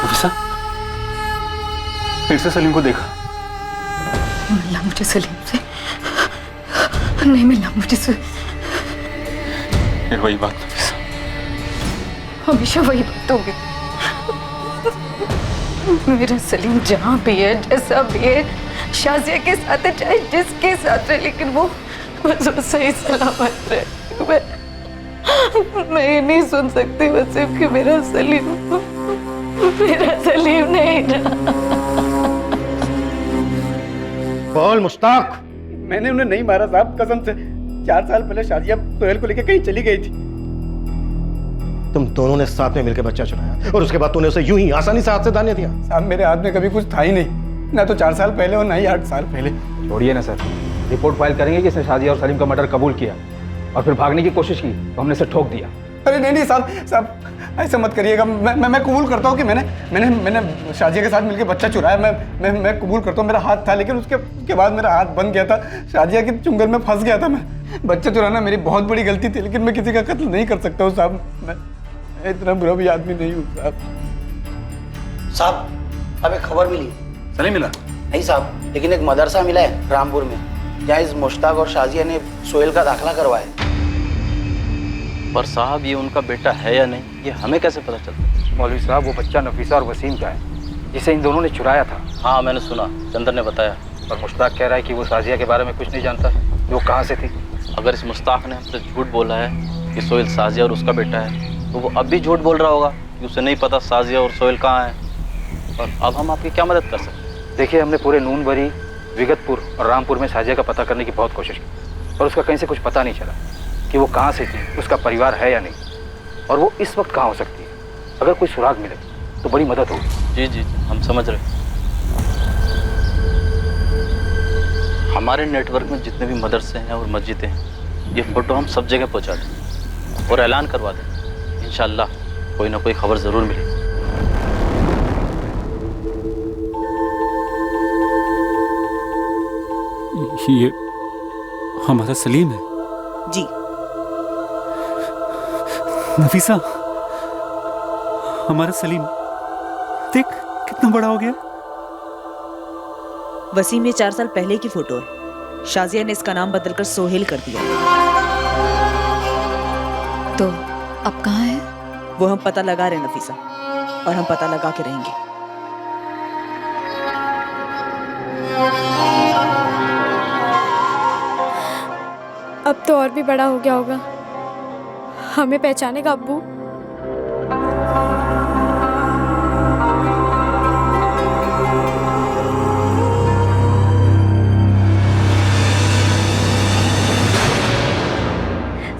नफीसा, फिर से सलीम को देखा? मिलना मुझे सलीम से नहीं, मिलना मुझे से। फिर वही बात नफीसा, हमेशा वही बात होगी। मेरा सलीम जहाँ भी है, जैसा भी है, शाजिया के साथ है, चाहे जिसके साथ है, लेकिन वो सही सलामत रहे। मैं ये नहीं सुन सकती वसीम कि मेरा सलीम नहीं रहा। बोल मुश्ताक। मैंने उन्हें नहीं मारा साहब, कसम से। 4 साल पहले शाजिया सोहेल को लेकर कहीं चली गई थी। तुम दोनों ने साथ में मिलकर बच्चा चुराया और उसके बाद तूने उसे यूं ही आसानी से हाथ से दाने दिया। साहब मेरे हाथ में कभी कुछ था ही नहीं, ना तो 4 साल पहले और ना ही 8 साल पहले। छोड़िए ना सर, रिपोर्ट फाइल करेंगे कि इसने शाजिया और सलीम का मर्डर कबूल किया और फिर भागने की कोशिश की तो हमने इसे ठोक दिया। अरे नहीं साहब ऐसा मत करिएगा। मैं कबूल करता हूँ कि मैंने शाजिया के साथ मिलकर बच्चा चुराया। मैं कबूल करता हूँ, मेरा हाथ था, लेकिन उसके बाद मेरा हाथ बंद गया था। शाजिया के चुंगल में फंस गया था मैं। बच्चा चुराना मेरी बहुत बड़ी गलती थी, लेकिन मैं किसी का कत्ल नहीं कर सकता हूँ साहब। मैं इतना बुरा भी आदमी नहीं हूँ साहब। हमें खबर मिली। सलीम मिला? नहीं साहब, लेकिन एक मदरसा मिला है रामपुर में, या इस मुश्ताक और शाजिया ने सोहेल का दाखिला करवाया। पर साहब ये उनका बेटा है या नहीं, ये हमें कैसे पता चलता? मौलवी साहब, वो बच्चा नफीसा और वसीम का है, जिसे इन दोनों ने चुराया था। हाँ मैंने सुना, चंदन ने बताया। और मुश्ताक कह रहा है कि वो शाजिया के बारे में कुछ नहीं जानता, वो कहाँ से थी। अगर इस मुश्ताक ने हमसे झूठ बोला है कि सोहेल साजिया और उसका बेटा है, तो वो अब भी झूठ बोल रहा होगा कि उसे नहीं पता साजिया और सोहेल कहाँ है। और अब हम आपकी क्या मदद कर सकते हैं? देखिए, हमने पूरे नूनबरी, विगतपुर और रामपुर में साजिया का पता करने की बहुत कोशिश की, पर उसका कहीं से कुछ पता नहीं चला कि वो कहाँ से थी, उसका परिवार है या नहीं, और वो इस वक्त कहाँ हो सकती है। अगर कोई सुराग मिले तो बड़ी मदद होगी। जी जी हम समझ रहे हैं। हमारे नेटवर्क में जितने भी मदरसे हैं और मस्जिदें हैं, ये फ़ोटो हम सब जगह पहुंचा दें और ऐलान करवा दें। इंशाअल्लाह कोई ना कोई खबर ज़रूर मिलेगी। ये हमारा सलीम है। जी। नफीसा, हमारा सलीम देख कितना बड़ा हो गया। वसीम ये 4 साल पहले की फोटो है। शाजिया ने इसका नाम बदलकर सोहेल कर दिया। तो अब कहाँ है? वो हम पता लगा रहे हैं नफीसा, और हम पता लगा के रहेंगे। अब तो और भी बड़ा हो गया होगा, हमें पहचानेगा अब्बू।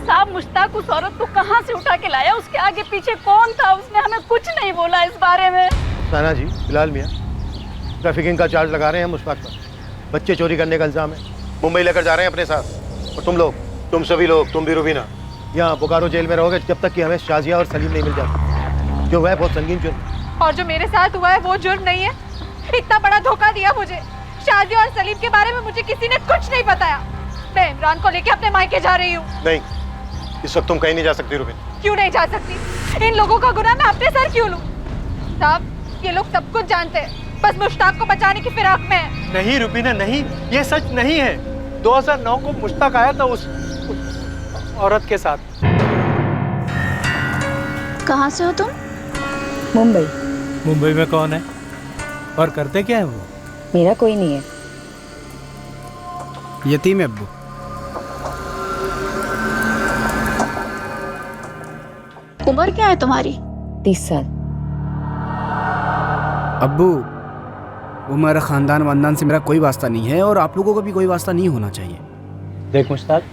साहब, मुश्ताक उस औरत को कहाँ से उठा के लाया? उसके आगे पीछे कौन था? उसने हमें कुछ नहीं बोला इस बारे में। साना जी, बिलाल मियाँ, ट्रैफिकिंग का चार्ज लगा रहे हैं मुश्ताक पर। बच्चे चोरी करने का इल्जाम है। मुंबई लेकर जा रहे हैं अपने साथ। और तुम लोग, तुम सभी लोग, तुम भी रुबीना, यहाँ बोकारो जेल में रहोगे जब तक कि हमें शाजिया और सलीम नहीं मिल जाते। जो है बहुत संगीन जुर्म। और जो मेरे साथ हुआ है वो जुर्म नहीं है। इतना बड़ा धोखा दिया मुझे। शाजिया और सलीम के बारे में मुझे किसी ने कुछ नहीं बताया। मैं इमरान को लेके अपने मायके जा रही हूँ। नहीं, इस वक्त तुम कहीं नहीं जा सकती रुबीन। क्यों नहीं जा सकती? इन लोगों का गुनाह मैं अपने सर क्यों लूं? साहब, ये लोग सब कुछ जानते हैं, बस मुश्ताक को बचाने की फिराक में है। नहीं रुबीना, नहीं, ये सच नहीं है। 2009 को मुश्ताक आया था उस औरत के साथ। कहाँ से हो तुम? मुंबई। मुंबई में कौन है और करते क्या है वो? मेरा कोई नहीं है। यतीम है अब्बू। उम्र क्या है तुम्हारी? 30 साल। अब्बू, वो मेरा खानदान वानदान से मेरा कोई वास्ता नहीं है, और आप लोगों का भी कोई वास्ता नहीं होना चाहिए। देख मुश्ताक,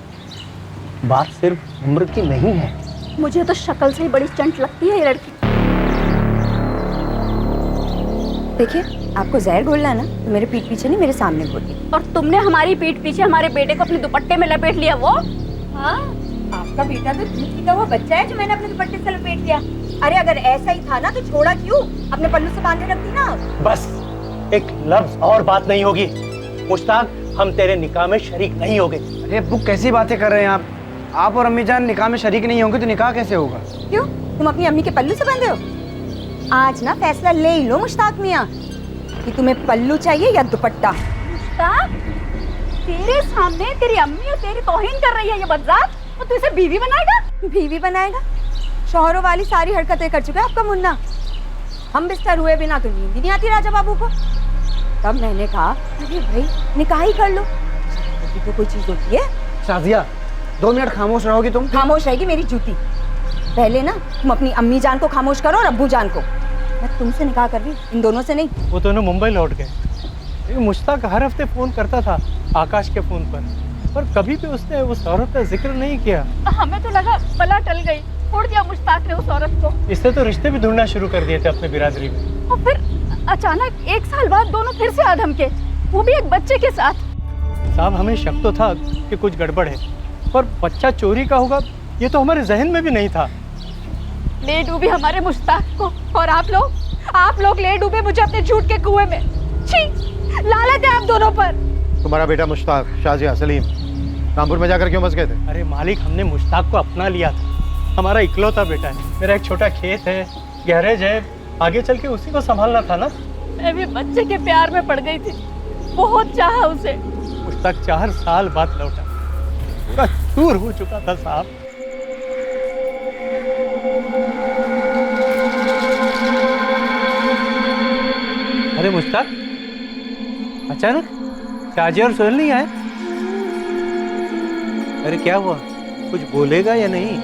बात सिर्फ उम्र की नहीं है। मुझे तो शक्ल से ही बड़ी चंट लगती है ये लड़की। देखिए, आपको जहर घोलना है ना, तो मेरे पीठ पीछे नहीं, मेरे सामने घोलिए। और तुमने हमारी पीठ पीछे हमारे बेटे को अपने दुपट्टे में लपेट लिया। वो हाँ, आपका बेटा तो दूध का वो बच्चा है जो मैंने अपने दुपट्टे से लपेट लिया। अरे अगर ऐसा ही था ना तो छोड़ा क्यों? अपने पल्लू से बांधे रखती ना। बस एक लफ्ज और बात नहीं होगी। मुश्ताक, हम तेरे निकाह में शरीक नहीं होंगे। अरे अब्बू, कैसी बातें कर रहे हैं आप? आप और अम्मी जान निकाह में शरीक नहीं होंगे तो निकाह कैसे होगा? क्यों? तुम अपनी अम्मी के पल्लू से बंधे हो? आज ना फैसला ले ही लो मुश्ताक मियाँ कि तुम्हें पल्लू चाहिए या दुपट्टा। मुश्ताक, तेरे सामने तेरी अम्मी और तेरी तौहीन कर रही है ये बदजात, और तू इसे बीवी बनाएगा? बीवी बनाएगा? शौहरों वाली सारी हरकतें कर चुका है आपका मुन्ना। हम बिस्तर हुए बिना तो नींद ही नहीं आती राजा बाबू को। तब मैंने कहा, अरे भाई निकाह ही कर लो, तो कोई चीज होती है। शाजिया, 2 मिनट खामोश रहोगी तुम? खामोश रहेगी मेरी जूती। पहले ना तुम अपनी अम्मी जान को खामोश करो और अब्बू जान को। मैं तुमसे निकाह कर रही, इन दोनों से नहीं। वो दोनों मुंबई लौट गए। मुश्ताक हर हफ्ते फोन करता था आकाश के फोन पर कभी भी उसने उस औरत का जिक्र नहीं किया। हमें तो लगा बला टल गई, छोड़ दिया मुश्ताक ने उस औरत को। इसने तो रिश्ते भी ढूंढना शुरू कर दिए थे अपने बिरादरी में। और फिर अचानक 1 साल बाद दोनों फिर से आधम के, वो भी एक बच्चे के साथ। साहब, हमें शक तो था कि कुछ गड़बड़ है, पर बच्चा चोरी का होगा ये तो हमारे जहन में भी नहीं था। ले डूबी हमारे मुश्ताक को, और आप लोग ले डूबे मुझे अपने झूठ के कुएं में। छी, लानत है आप दोनों पर। तुम्हारा बेटा मुश्ताक, शाजिया, सलीम रामपुर में जाकर क्यों बस गए थे? अरे मालिक, हमने मुश्ताक को अपना लिया था। हमारा इकलौता बेटा है। मेरा एक छोटा खेत है, गैरेज है, आगे चल के उसी को संभालना था ना। मैं भी बच्चे के प्यार में पड़ गई थी। बहुत चाहा उसे। मुश्ताक 4 साल बाद लौटा, पूरा चूर हो चुका था साहब। अरे मुश्ताक, अचानक शाजिया और सोहेल नहीं आए? अरे क्या हुआ, कुछ बोलेगा या नहीं?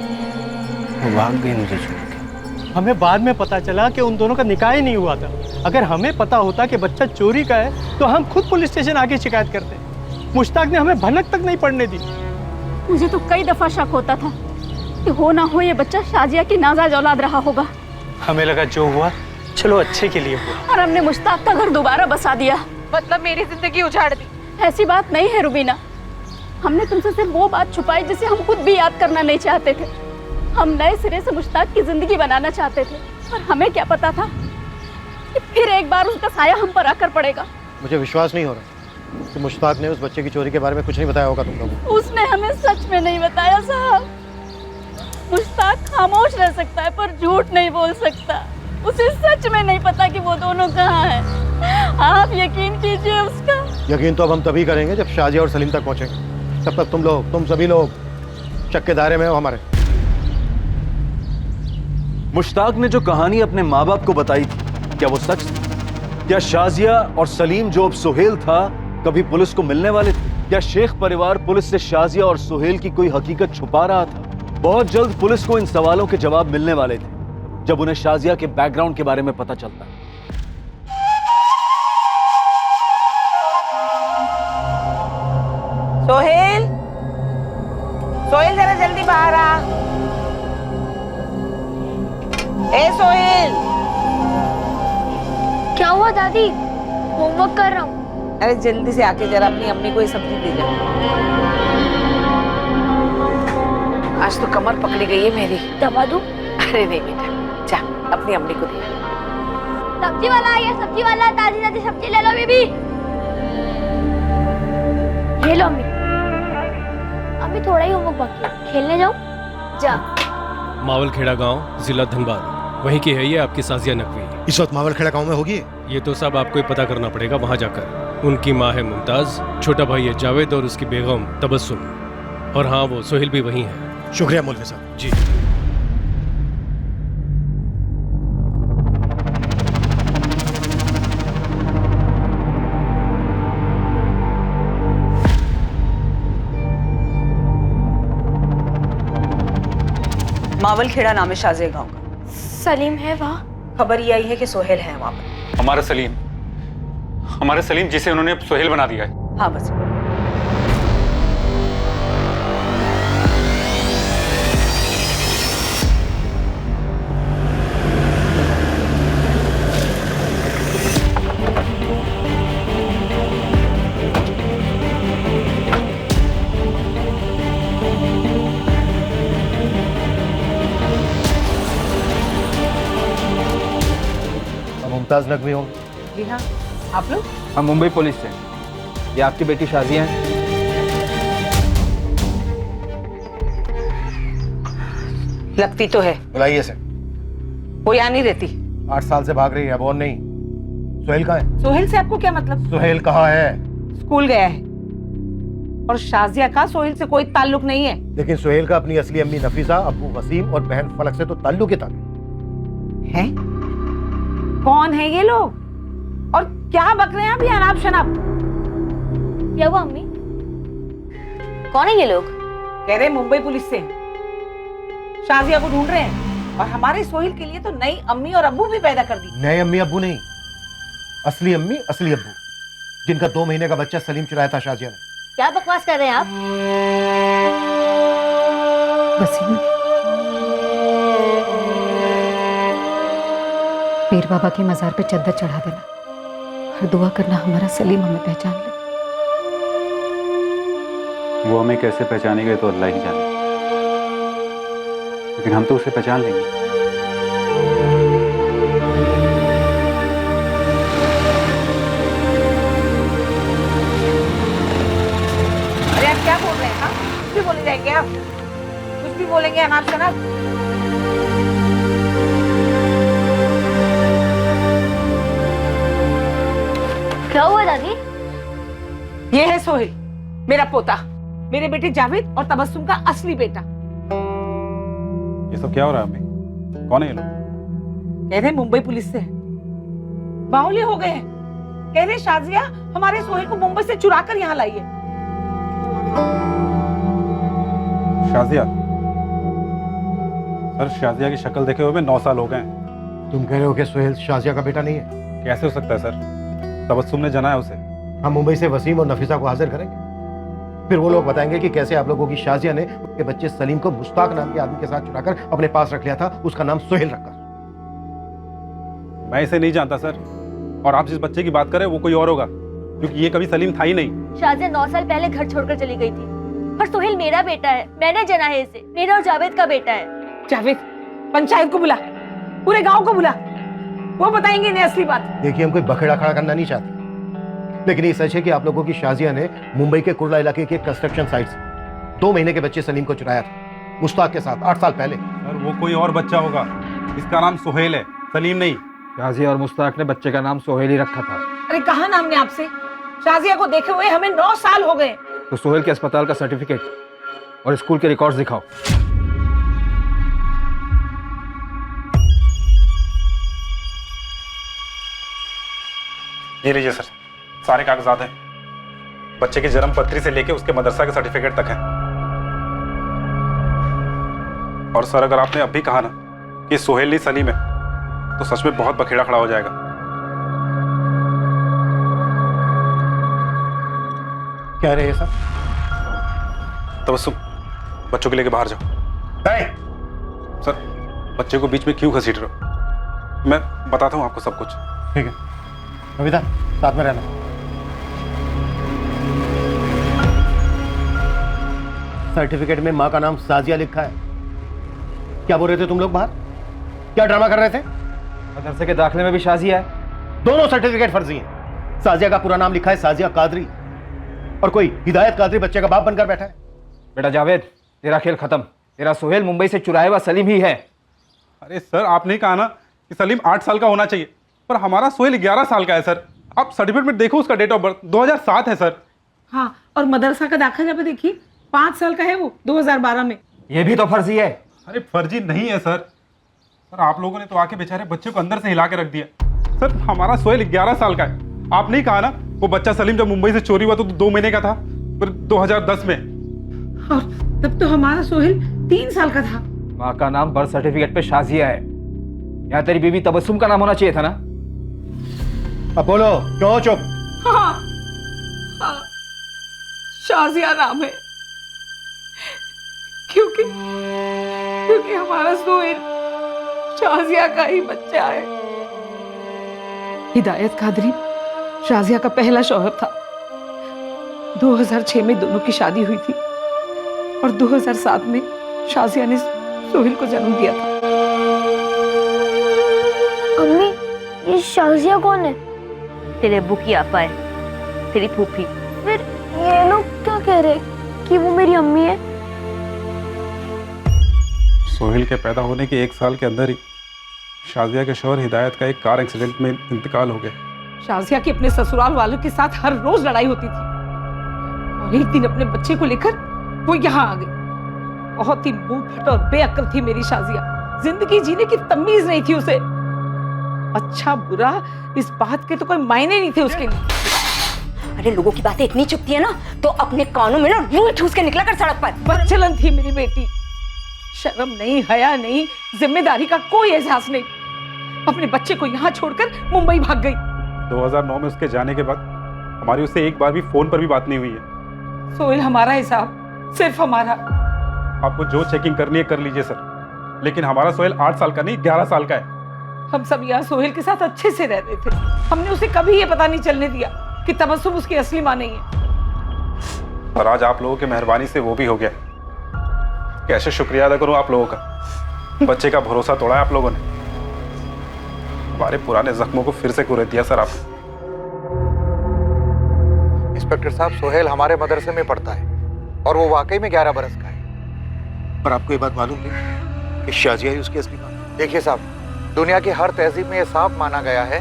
वो भाग गए मुझे छोड़ के। हमें बाद में पता चला कि उन दोनों का निकाह ही नहीं हुआ था। अगर हमें पता होता कि बच्चा चोरी का है तो हम खुद पुलिस स्टेशन आके शिकायत करते। मुश्ताक ने हमें भनक तक नहीं पड़ने दी। मुझे तो कई दफा शक होता था कि हो ना हो ये बच्चा शाजिया की नाजायज औलाद रहा होगा। हमें लगा जो हुआ चलो अच्छे के लिए हुआ। और हमने मुश्ताक का घर दोबारा बसा दिया। मतलब मेरी जिंदगी उजाड़ दी। ऐसी बात नहीं है रुबीना, हमने तुमसे सिर्फ वो बात छुपाई जिसे हम खुद भी याद करना नहीं चाहते थे। हम नए सिरे से मुश्ताक की जिंदगी बनाना चाहते थे, और हमें क्या पता था कि फिर एक बार उसका साया हम पर आकर पड़ेगा। मुझे विश्वास नहीं हो रहा कि मुश्ताक ने उस बच्चे की चोरी के बारे में कुछ नहीं बताया होगा तुम लोगों को। उसने हमें सच में नहीं बताया साहब। मुश्ताक खामोश रह सकता है पर झूठ नहीं बोल सकता। उसे सच में नहीं पता कि वो दोनों कहाँ हैं। आप यकीन कीजिए उसका। यकीन तो अब हम तभी करेंगे जब शाजिया और सलीम तक पहुंचेंगे। तब तक तुम सभी लोग शक के दायरे में हो हमारे। मुश्ताक ने जो कहानी अपने माँ बाप को बताई थी, क्या वो सच थी? क्या शाजिया और सलीम जो अब सुहेल था कभी पुलिस को मिलने वाले थे? क्या शेख परिवार पुलिस से शाजिया और सुहेल की कोई हकीकत छुपा रहा था? बहुत जल्द पुलिस को इन सवालों के जवाब मिलने वाले थे जब उन्हें शाजिया के बैकग्राउंड के बारे में पता चलता। सोहेल, सोहेल जरा जल्दी बाहर आ। ए सोहेल। क्या हुआ दादी? होमवर्क कर रहा हूँ। अरे जल्दी से आके जरा अपनी अम्मी को ये सब्जी दे जा। आज तो कमर पकड़ी गई है मेरी। दबा दूं? अरे नहीं बेटा, जा अपनी अम्मी को दे। सब्जी वाला आ गया, सब्जी वाला। ताजी ताजी सब्जी ले लो बेबी। ये लो अम्मी। अभी थोड़ा ही होमवर्क बाकी है, खेलने जाओ। जा। मावलखेड़ा गांव, जिला धनबाद, वहीं की है ये आपकी साजिया नकवी। इस वक्त मावलखेड़ा गांव में होगी? ये तो सब आपको ही पता करना पड़ेगा वहां जाकर। उनकी माँ है मुमताज, छोटा भाई है जावेद और उसकी बेगम तबस्सुम। और हाँ, वो सोहेल भी वहीं है। शुक्रिया मौलवी साहब। जी। मावलखेड़ा नाम है शाजिया गांव का। सलीम है वहाँ? खबर ये आई है कि सोहेल है वहाँ पर। हमारा सलीम जिसे उन्होंने सोहेल बना दिया है। हाँ बस। मुमताज नकवी हो? जी हाँ। आप लोग? हम मुंबई पुलिस से। ये आपकी बेटी शाजिया है? लगती तो है। बुलाइए से। वो यहाँ नहीं रहती। 8 साल से भाग रही है, अब और नहीं। सोहेल कहाँ है? सोहेल से आपको क्या मतलब? सोहेल कहाँ है? स्कूल गया है। और शाजिया का सोहेल से कोई ताल्लुक नहीं है। लेकिन सोहेल का अपनी असली अम्मी नफीसा, अब्बू वसीम और बहन फलक से तो ताल्लुक ही ताल्लुक है। कौन है ये लोग और क्या बक रहे हैं अभी अनाप शनाप? क्या हुआ अम्मी? कौन है ये लोग? कह रहे मुंबई पुलिस से शाजिया को ढूंढ रहे हैं और हमारे सोहेल के लिए तो नई अम्मी और अब्बू भी पैदा कर दी। नए अम्मी अब्बू नहीं, असली अम्मी असली अब्बू, जिनका 2 महीने का बच्चा सलीम चुराया था शाजिया ने। क्या बकवास कर रहे हैं आप? वसीम, पीर बाबा के मजार पे चद्दर चढ़ा देना और दुआ करना हमारा सलीम हमें पहचान ले। वो हमें कैसे पहचानेगा तो अल्लाह ही जाने, लेकिन हम तो उसे पहचान लेंगे। अरे आप क्या बोल रहे हैं? हाँ, कुछ भी बोले जाएंगे आप, कुछ भी बोलेंगे अनाप शनाप। क्या हुआ दादी? ये है सोहेल, मेरा पोता, मेरे बेटे जावेद और तबस्सुम का असली बेटा। ये सब क्या हो रहा है अम्मी? कौन है ये लोग? कह रहे मुंबई पुलिस से है, बाहुल्य हो गए हैं। कह रहे शाजिया हमारे सोहेल को मुंबई से चुरा कर यहाँ लाई है। शाजिया? सर शाजिया की शक्ल देखे हुए 9 साल हो गए। तुम कह रहे हो कि सोहेल शाजिया का बेटा नहीं है? कैसे हो सकता है सर? तबस्सुम ने जनाया उसे। हम मुंबई से वसीम और नफीसा को हाजिर करेंगे, फिर वो लोग बताएंगे कि कैसे आप लोगों की शाजिया ने उनके बच्चे सलीम को मुश्ताक नाम के आदमी के साथ चुराकर अपने पास रख लिया था, उसका नाम सोहेल रखकर। मैं इसे नहीं जानता सर, और आप जिस बच्चे की बात करें वो कोई और होगा, क्योंकि ये कभी सलीम था ही नहीं। शाजिया 9 साल पहले घर छोड़कर चली गई थी, पर सोहेल मेरा बेटा है, मैंने जना है इसे, मेरा और जावेद का बेटा है। जावेद, पंचायत को बुला, पूरे गांव को बुला, वो बताएंगे इन्हें असली बात। देखिए हम कोई बखेड़ा खड़ा करना नहीं चाहते, लेकिन ये सच है कि आप लोगों की शाजिया ने मुंबई के कुर्ला इलाके के कंस्ट्रक्शन साइट से 2 महीने के बच्चे सलीम को चुराया था, मुश्ताक के साथ 8 साल पहले। सर वो कोई और बच्चा होगा, इसका नाम सोहेल है, सलीम नहीं। शाजिया और मुश्ताक ने बच्चे का नाम सोहेल ही रखा था। अरे कहा ना हमने आपसे, शाजिया को देखे हुए हमें 9 साल हो गए। तो सोहेल के अस्पताल का सर्टिफिकेट और स्कूल के रिकॉर्ड्स दिखाओ। ये लीजिए सर, सारे कागजात हैं, बच्चे की जन्म पत्री से लेके उसके मदरसा के सर्टिफिकेट तक है। और सर अगर आपने अब भी कहा ना कि सोहेल नहीं सलीम है, तो सच में बहुत बखेड़ा खड़ा हो जाएगा। क्या रहे सर? तबस्सुम, बच्चों के लेके बाहर जाओ। सर बच्चे को बीच में क्यों घसीट रहे हो? मैं बताता हूँ आपको सब कुछ। ठीक है नविता, साथ में रहना। सर्टिफिकेट में माँ का नाम साजिया लिखा है। क्या बोल रहे थे तुम लोग बाहर? क्या ड्रामा कर रहे थे? मदरसे के दाखिले में भी शाजिया है। दोनों सर्टिफिकेट फर्जी हैं। साजिया का पूरा नाम लिखा है साजिया कादरी, और कोई हिदायत कादरी बच्चे का बाप बनकर बैठा है। बेटा जावेद, तेरा खेल खत्म। तेरा सोहेल मुंबई से चुराया हुआ सलीम ही है। अरे सर आपने कहा ना कि सलीम 8 साल का होना चाहिए, पर हमारा सोहेल 11 साल का है सर। आप सर्टिफिकेट में देखो, उसका डेट ऑफ बर्थ 2007 है सर। हाँ, और मदरसा का दाखिला पे देखिए 5 साल का है वो, 2012 में। ये भी तो फर्जी है। अरे फर्जी नहीं है सर। सर आप लोगों ने तो आके बेचारे बच्चे को अंदर से हिला के रख दिया। सर हमारा सोहेल 11 साल का है। आप नहीं कहा ना वो बच्चा सलीम जब मुंबई से चोरी हुआ तो 2 महीने का था, फिर 2010 में। और तब तो हमारा सोहेल 3 साल का था। माँ का नाम बर्थ सर्टिफिकेट पे शाजिया है। यहाँ तेरी बीवी तबस्सुम का नाम होना चाहिए था ना। अब बोलो, क्यों चुप? हाँ, हाँ, शाजिया नाम है, क्योंकि हमारा सोहेल शाजिया का ही बच्चा है। हिदायत कादरी शाजिया का पहला शौहर था। 2006 में दोनों की शादी हुई थी और 2007 में शाजिया ने सोहेल को जन्म दिया था। अम्मी, ये शाजिया कौन है? तेरे अब्बू की आपा है, तेरी फूफी। फिर ये लोग क्या कह रहे कि वो मेरी अम्मी है? सोहेल के पैदा होने के 1 साल के अंदर ही शाजिया के शौहर हिदायत का एक कार एक्सीडेंट में इंतकाल हो गया। शाजिया की अपने ससुराल वालों के साथ हर रोज लड़ाई होती थी, और एक दिन अपने बच्चे को लेकर वो यहाँ आ गई। बहुत ही मुंहफट और बेअक्ल थी मेरी शाजिया। जिंदगी जीने की तमीज नहीं थी उसे। अच्छा बुरा इस बात के तो कोई मायने नहीं थे उसके लिए। अरे लोगों की बातें इतनी चुपती है ना, तो अपने कानों में ना रूई ठूस के निकला कर सड़क पर। बच्चलन थी मेरी बेटी, शर्म नहीं, हया नहीं, जिम्मेदारी का कोई एहसास नहीं। अपने बच्चे को यहाँ छोड़कर मुंबई भाग गई। 2009 में उसके जाने के बाद हमारी उससे एक बार भी फोन पर भी बात नहीं हुई है। सोहेल हमारा हिसाब, सिर्फ हमारा। आपको जो चेकिंग करनी है कर लीजिए सर, लेकिन हमारा सोहेल 8 साल का नहीं 11 साल का है। हम सब यहाँ सोहेल के साथ अच्छे से रहते थे। हमने उसे कभी ये पता नहीं चलने दिया कि तबस्सुम उसकी असली माँ नहीं है। और आज आप लोगों की मेहरबानी से वो भी हो गया। कैसे शुक्रिया अदा करूं आप लोगों का। बच्चे का भरोसा तोड़ा है आप लोगों ने। हमारे पुराने जख्मों को फिर से कुरेद दिया सर आपने। इंस्पेक्टर साहब, सोहेल हमारे मदरसे में पढ़ता है और वो वाकई में 11 बरस का है। पर आपको ये बात मालूम थी कि शाजिया ही उसकी असली मां? देखिए साहब, दुनिया की हर तहजीब में ये साफ माना गया है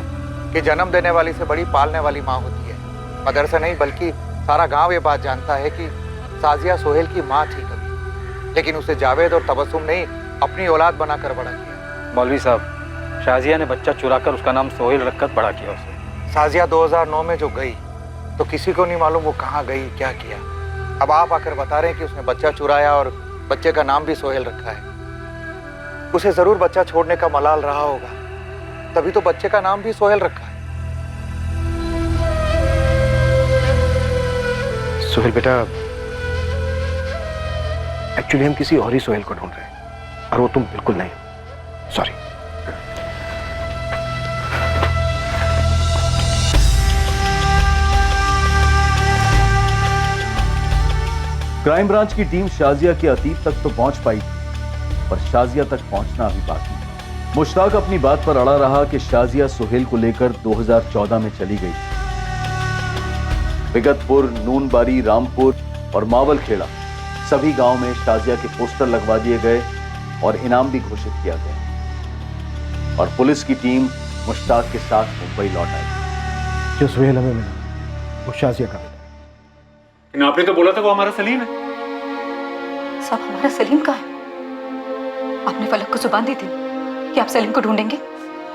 कि जन्म देने वाली से बड़ी पालने वाली माँ होती है। मदरसा नहीं बल्कि सारा गांव ये बात जानता है कि साजिया सोहेल की माँ थी कभी, लेकिन उसे जावेद और तबस्सुम ने अपनी औलाद बनाकर बड़ा किया। मौलवी साहब, शाजिया ने बच्चा चुराकर उसका नाम सोहेल रखकर बड़ा किया उसे। साजिया 2009 में जो गई तो किसी को नहीं मालूम वो कहाँ गई, क्या किया। अब आप आकर बता रहे हैं कि उसने बच्चा चुराया और बच्चे का नाम भी सोहेल रखा है। उसे जरूर बच्चा छोड़ने का मलाल रहा होगा, तभी तो बच्चे का नाम भी सोहेल रखा है। सोहेल बेटा, एक्चुअली हम किसी और ही सोहेल को ढूंढ रहे हैं और वो तुम बिल्कुल नहीं हो। सॉरी। क्राइम ब्रांच की टीम शाजिया के अतीत तक तो पहुंच पाई थी, पर शाजिया तक पहुंचना अभी बाकी है। मुश्ताक अपनी बात पर अड़ा रहा कि शाजिया सोहेल को लेकर 2014 में चली गई। विगतपुर, नूनबारी, रामपुर और मावलखेड़ा सभी गांव में शाजिया के पोस्टर लगवा दिए गए और इनाम भी घोषित किया गया और पुलिस की टीम मुश्ताक के साथ मुंबई लौट आई। जो सोहेल हमें मिला वो शाजिया का बेटा। आपने तो बोला था वो हमारा सलीम है। सब हमारा सलीम कहाँ है? आपने फलक को जुबान दी थी कि आप सलीम को ढूंढेंगे।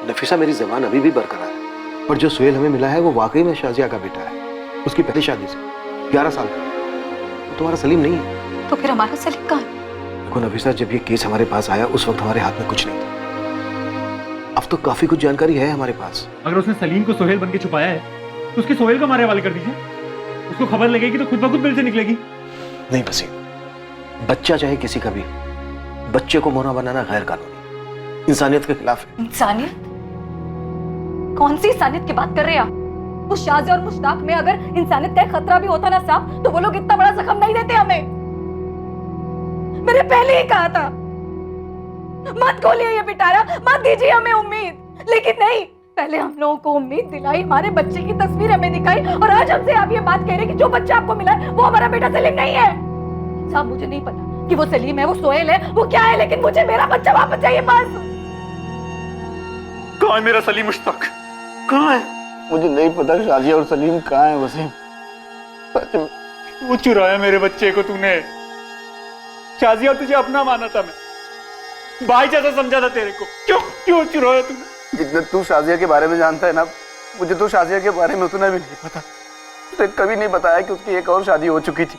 नफीसा, मेरी जबान अभी भी बरकरार है, पर जो सोहेल हमें मिला है वो वाकई में शाजिया का बेटा है। उसकी पहली शादी से 11 साल का। वो तुम्हारा सलीम नहीं है। तो फिर हमारा सलीम कहाँ है? देखो नफीसा, जब ये केस हमारे पास आया उस वक्त हमारे हाथ में कुछ नहीं था। अब तो काफी कुछ जानकारी है हमारे पास। अगर उसने सलीम को सोहेल बन के छुपाया है तो उसके सोहेल को हमारे हवाले कर दीजिए। उसको खबर लगेगी तो खुद ब खुद बिल से निकलेगी। नहीं वसीम, बच्चा चाहे किसी का भी, बच्चे को मोना बनाना गैर कानूनी, इंसानियत के खिलाफ है। इंसानियत? कौन सी इंसानियत की बात कर रहे हैं आप? उस शाजिया और मुश्ताक में अगर इंसानियत का खतरा भी होता ना साहब, तो वो लोग इतना बड़ा जख्म नहीं देते हमें। मैंने पहले ही कहा था मत खोलिए ये पिटारा, मत दीजिए हमें उम्मीद, लेकिन नहीं, पहले हम लोगों को उम्मीद दिलाई, हमारे बच्चे की तस्वीर हमें दिखाई और आज हमसे आप ये बात कह रहे हैं कि जो बच्चा आपको मिला है वो हमारा बेटा सलीम नहीं है। साहब मुझे नहीं पता कि वो सलीम है, वो सोहेल है, वो क्या है, लेकिन मुझे मेरा बच्चा वापस चाहिए बस। कहाँ है मेरा सलीम? मुश्ताक कहाँ है? मुझे नहीं पता शाजिया और सलीम कहाँ है वसीम। वो चुराया मेरे बच्चे को तूने। शाजिया तुझे अपना माना था, मैं भाई जैसा समझा था तेरे को। क्यों चुराया तूने? जितना तू शाजिया के बारे में जानता है ना, मुझे तो शाजिया के बारे में उतना भी नहीं पता। उसने कभी नहीं बताया कि उसकी एक और शादी हो चुकी थी।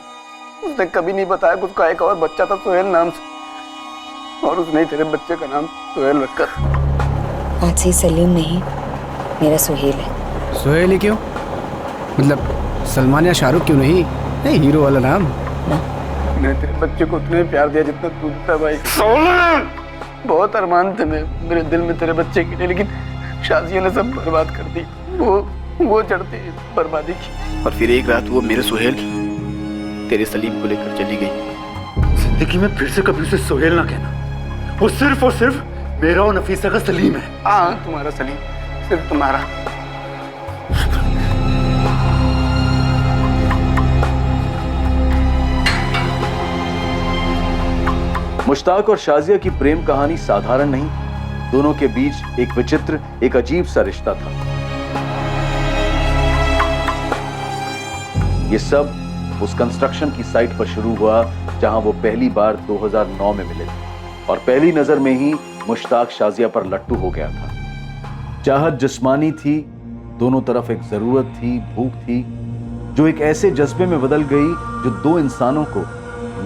उसने कभी नहीं बताया कि उसका एक और बच्चा था सोहेल नाम से, और उसने तेरे बच्चे का नाम सोहेल रखा। आज से सलीम नहीं, मेरा सोहेल है। सोहेल ही क्यों? मतलब सलमान या शाहरुख क्यों नहीं? नहीं, हीरो वाला नाम। मैंने तेरे बच्चे को उतना ही प्यार दिया जितना तू देता भाई। बहुत अरमान थे मेरे दिल में तेरे बच्चे के लिए, लेकिन शाजिया ने सब बर्बाद कर दी। वो चढ़ती बर्बादी की। और फिर एक रात वो मेरे सोहेल तेरे सलीम को लेकर चली गई। जिंदगी में फिर से कभी उसे सोहेल ना कहना। वो सिर्फ और सिर्फ मेरा और नफीसा का सलीम है। हाँ, तुम्हारा सलीम, सिर्फ तुम्हारा। मुश्ताक और शाजिया की प्रेम कहानी साधारण नहीं, दोनों के बीच एक विचित्र, एक अजीब सा रिश्ता था। ये सब उस कंस्ट्रक्शन की साइट पर शुरू हुआ जहां वो पहली बार 2009 में मिले थे और पहली नजर में ही मुश्ताक शाजिया पर लट्टू हो गया था। चाहत जिस्मानी थी, दोनों तरफ एक जरूरत थी, भूख थी, जो एक ऐसे जज्बे में बदल गई जो दो इंसानों को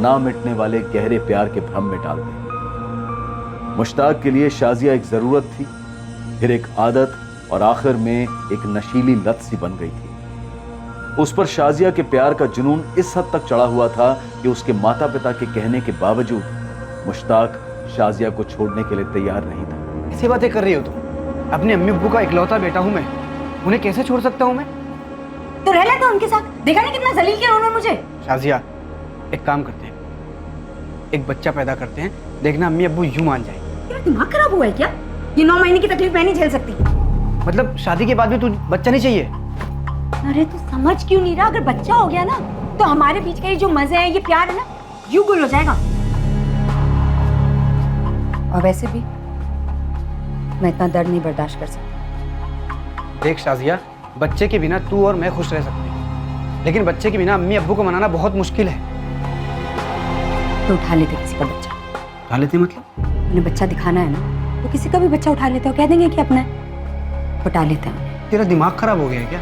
ना मिटने वाले गहरे प्यार के भ्रम में डाल गई। मुश्ताक के लिए शाजिया एक जरूरत थी, फिर एक आदत और आखिर में एक नशीली लत सी बन गई थी। उस पर शाजिया के प्यार का जुनून इस हद तक चढ़ा हुआ था कि उसके माता पिता के कहने के बावजूद मुश्ताक शाजिया को छोड़ने के लिए तैयार नहीं था। ऐसी बातें कर रही हो तुम? अपने अम्मी अब्बू का इकलौता बेटा हूं मैं, उन्हें कैसे छोड़ सकता हूं मैं? तो रह लेता उनके साथ, देखा नहीं कितना जलील किया उन्होंने मुझे। शाजिया, एक काम करते हैं, एक बच्चा पैदा करते हैं, देखना अम्मी अब्बू यूं मान जाएंगे। तेरा दिमाग खराब हुआ है क्या? ये 9 महीने की तकलीफ मैं नहीं झेल सकती। मतलब शादी के बाद भी तू बच्चा नहीं चाहिए? अरे तू समझ क्यों नहीं रहा? अगर बच्चा हो गया ना तो हमारे बीच का ये जो मजे है, ये प्यार है ना, यूं गुल हो जाएगा। और वैसे भी मैं इतना दर्द नहीं बर्दाश्त कर सकती। देख शाजिया, बच्चे के बिना तू और मैं खुश रह सकते हैं, लेकिन बच्चे के बिना अम्मी अब्बू को मनाना बहुत मुश्किल है। तो उठा लेते किसी का बच्चा। उठा लेते मतलब? उन्हें बच्चा दिखाना है ना, तो किसी का भी बच्चा उठा लेते हो, कह देंगे कि अपना है, उठा लेते हैं। तेरा दिमाग खराब हो गया है क्या?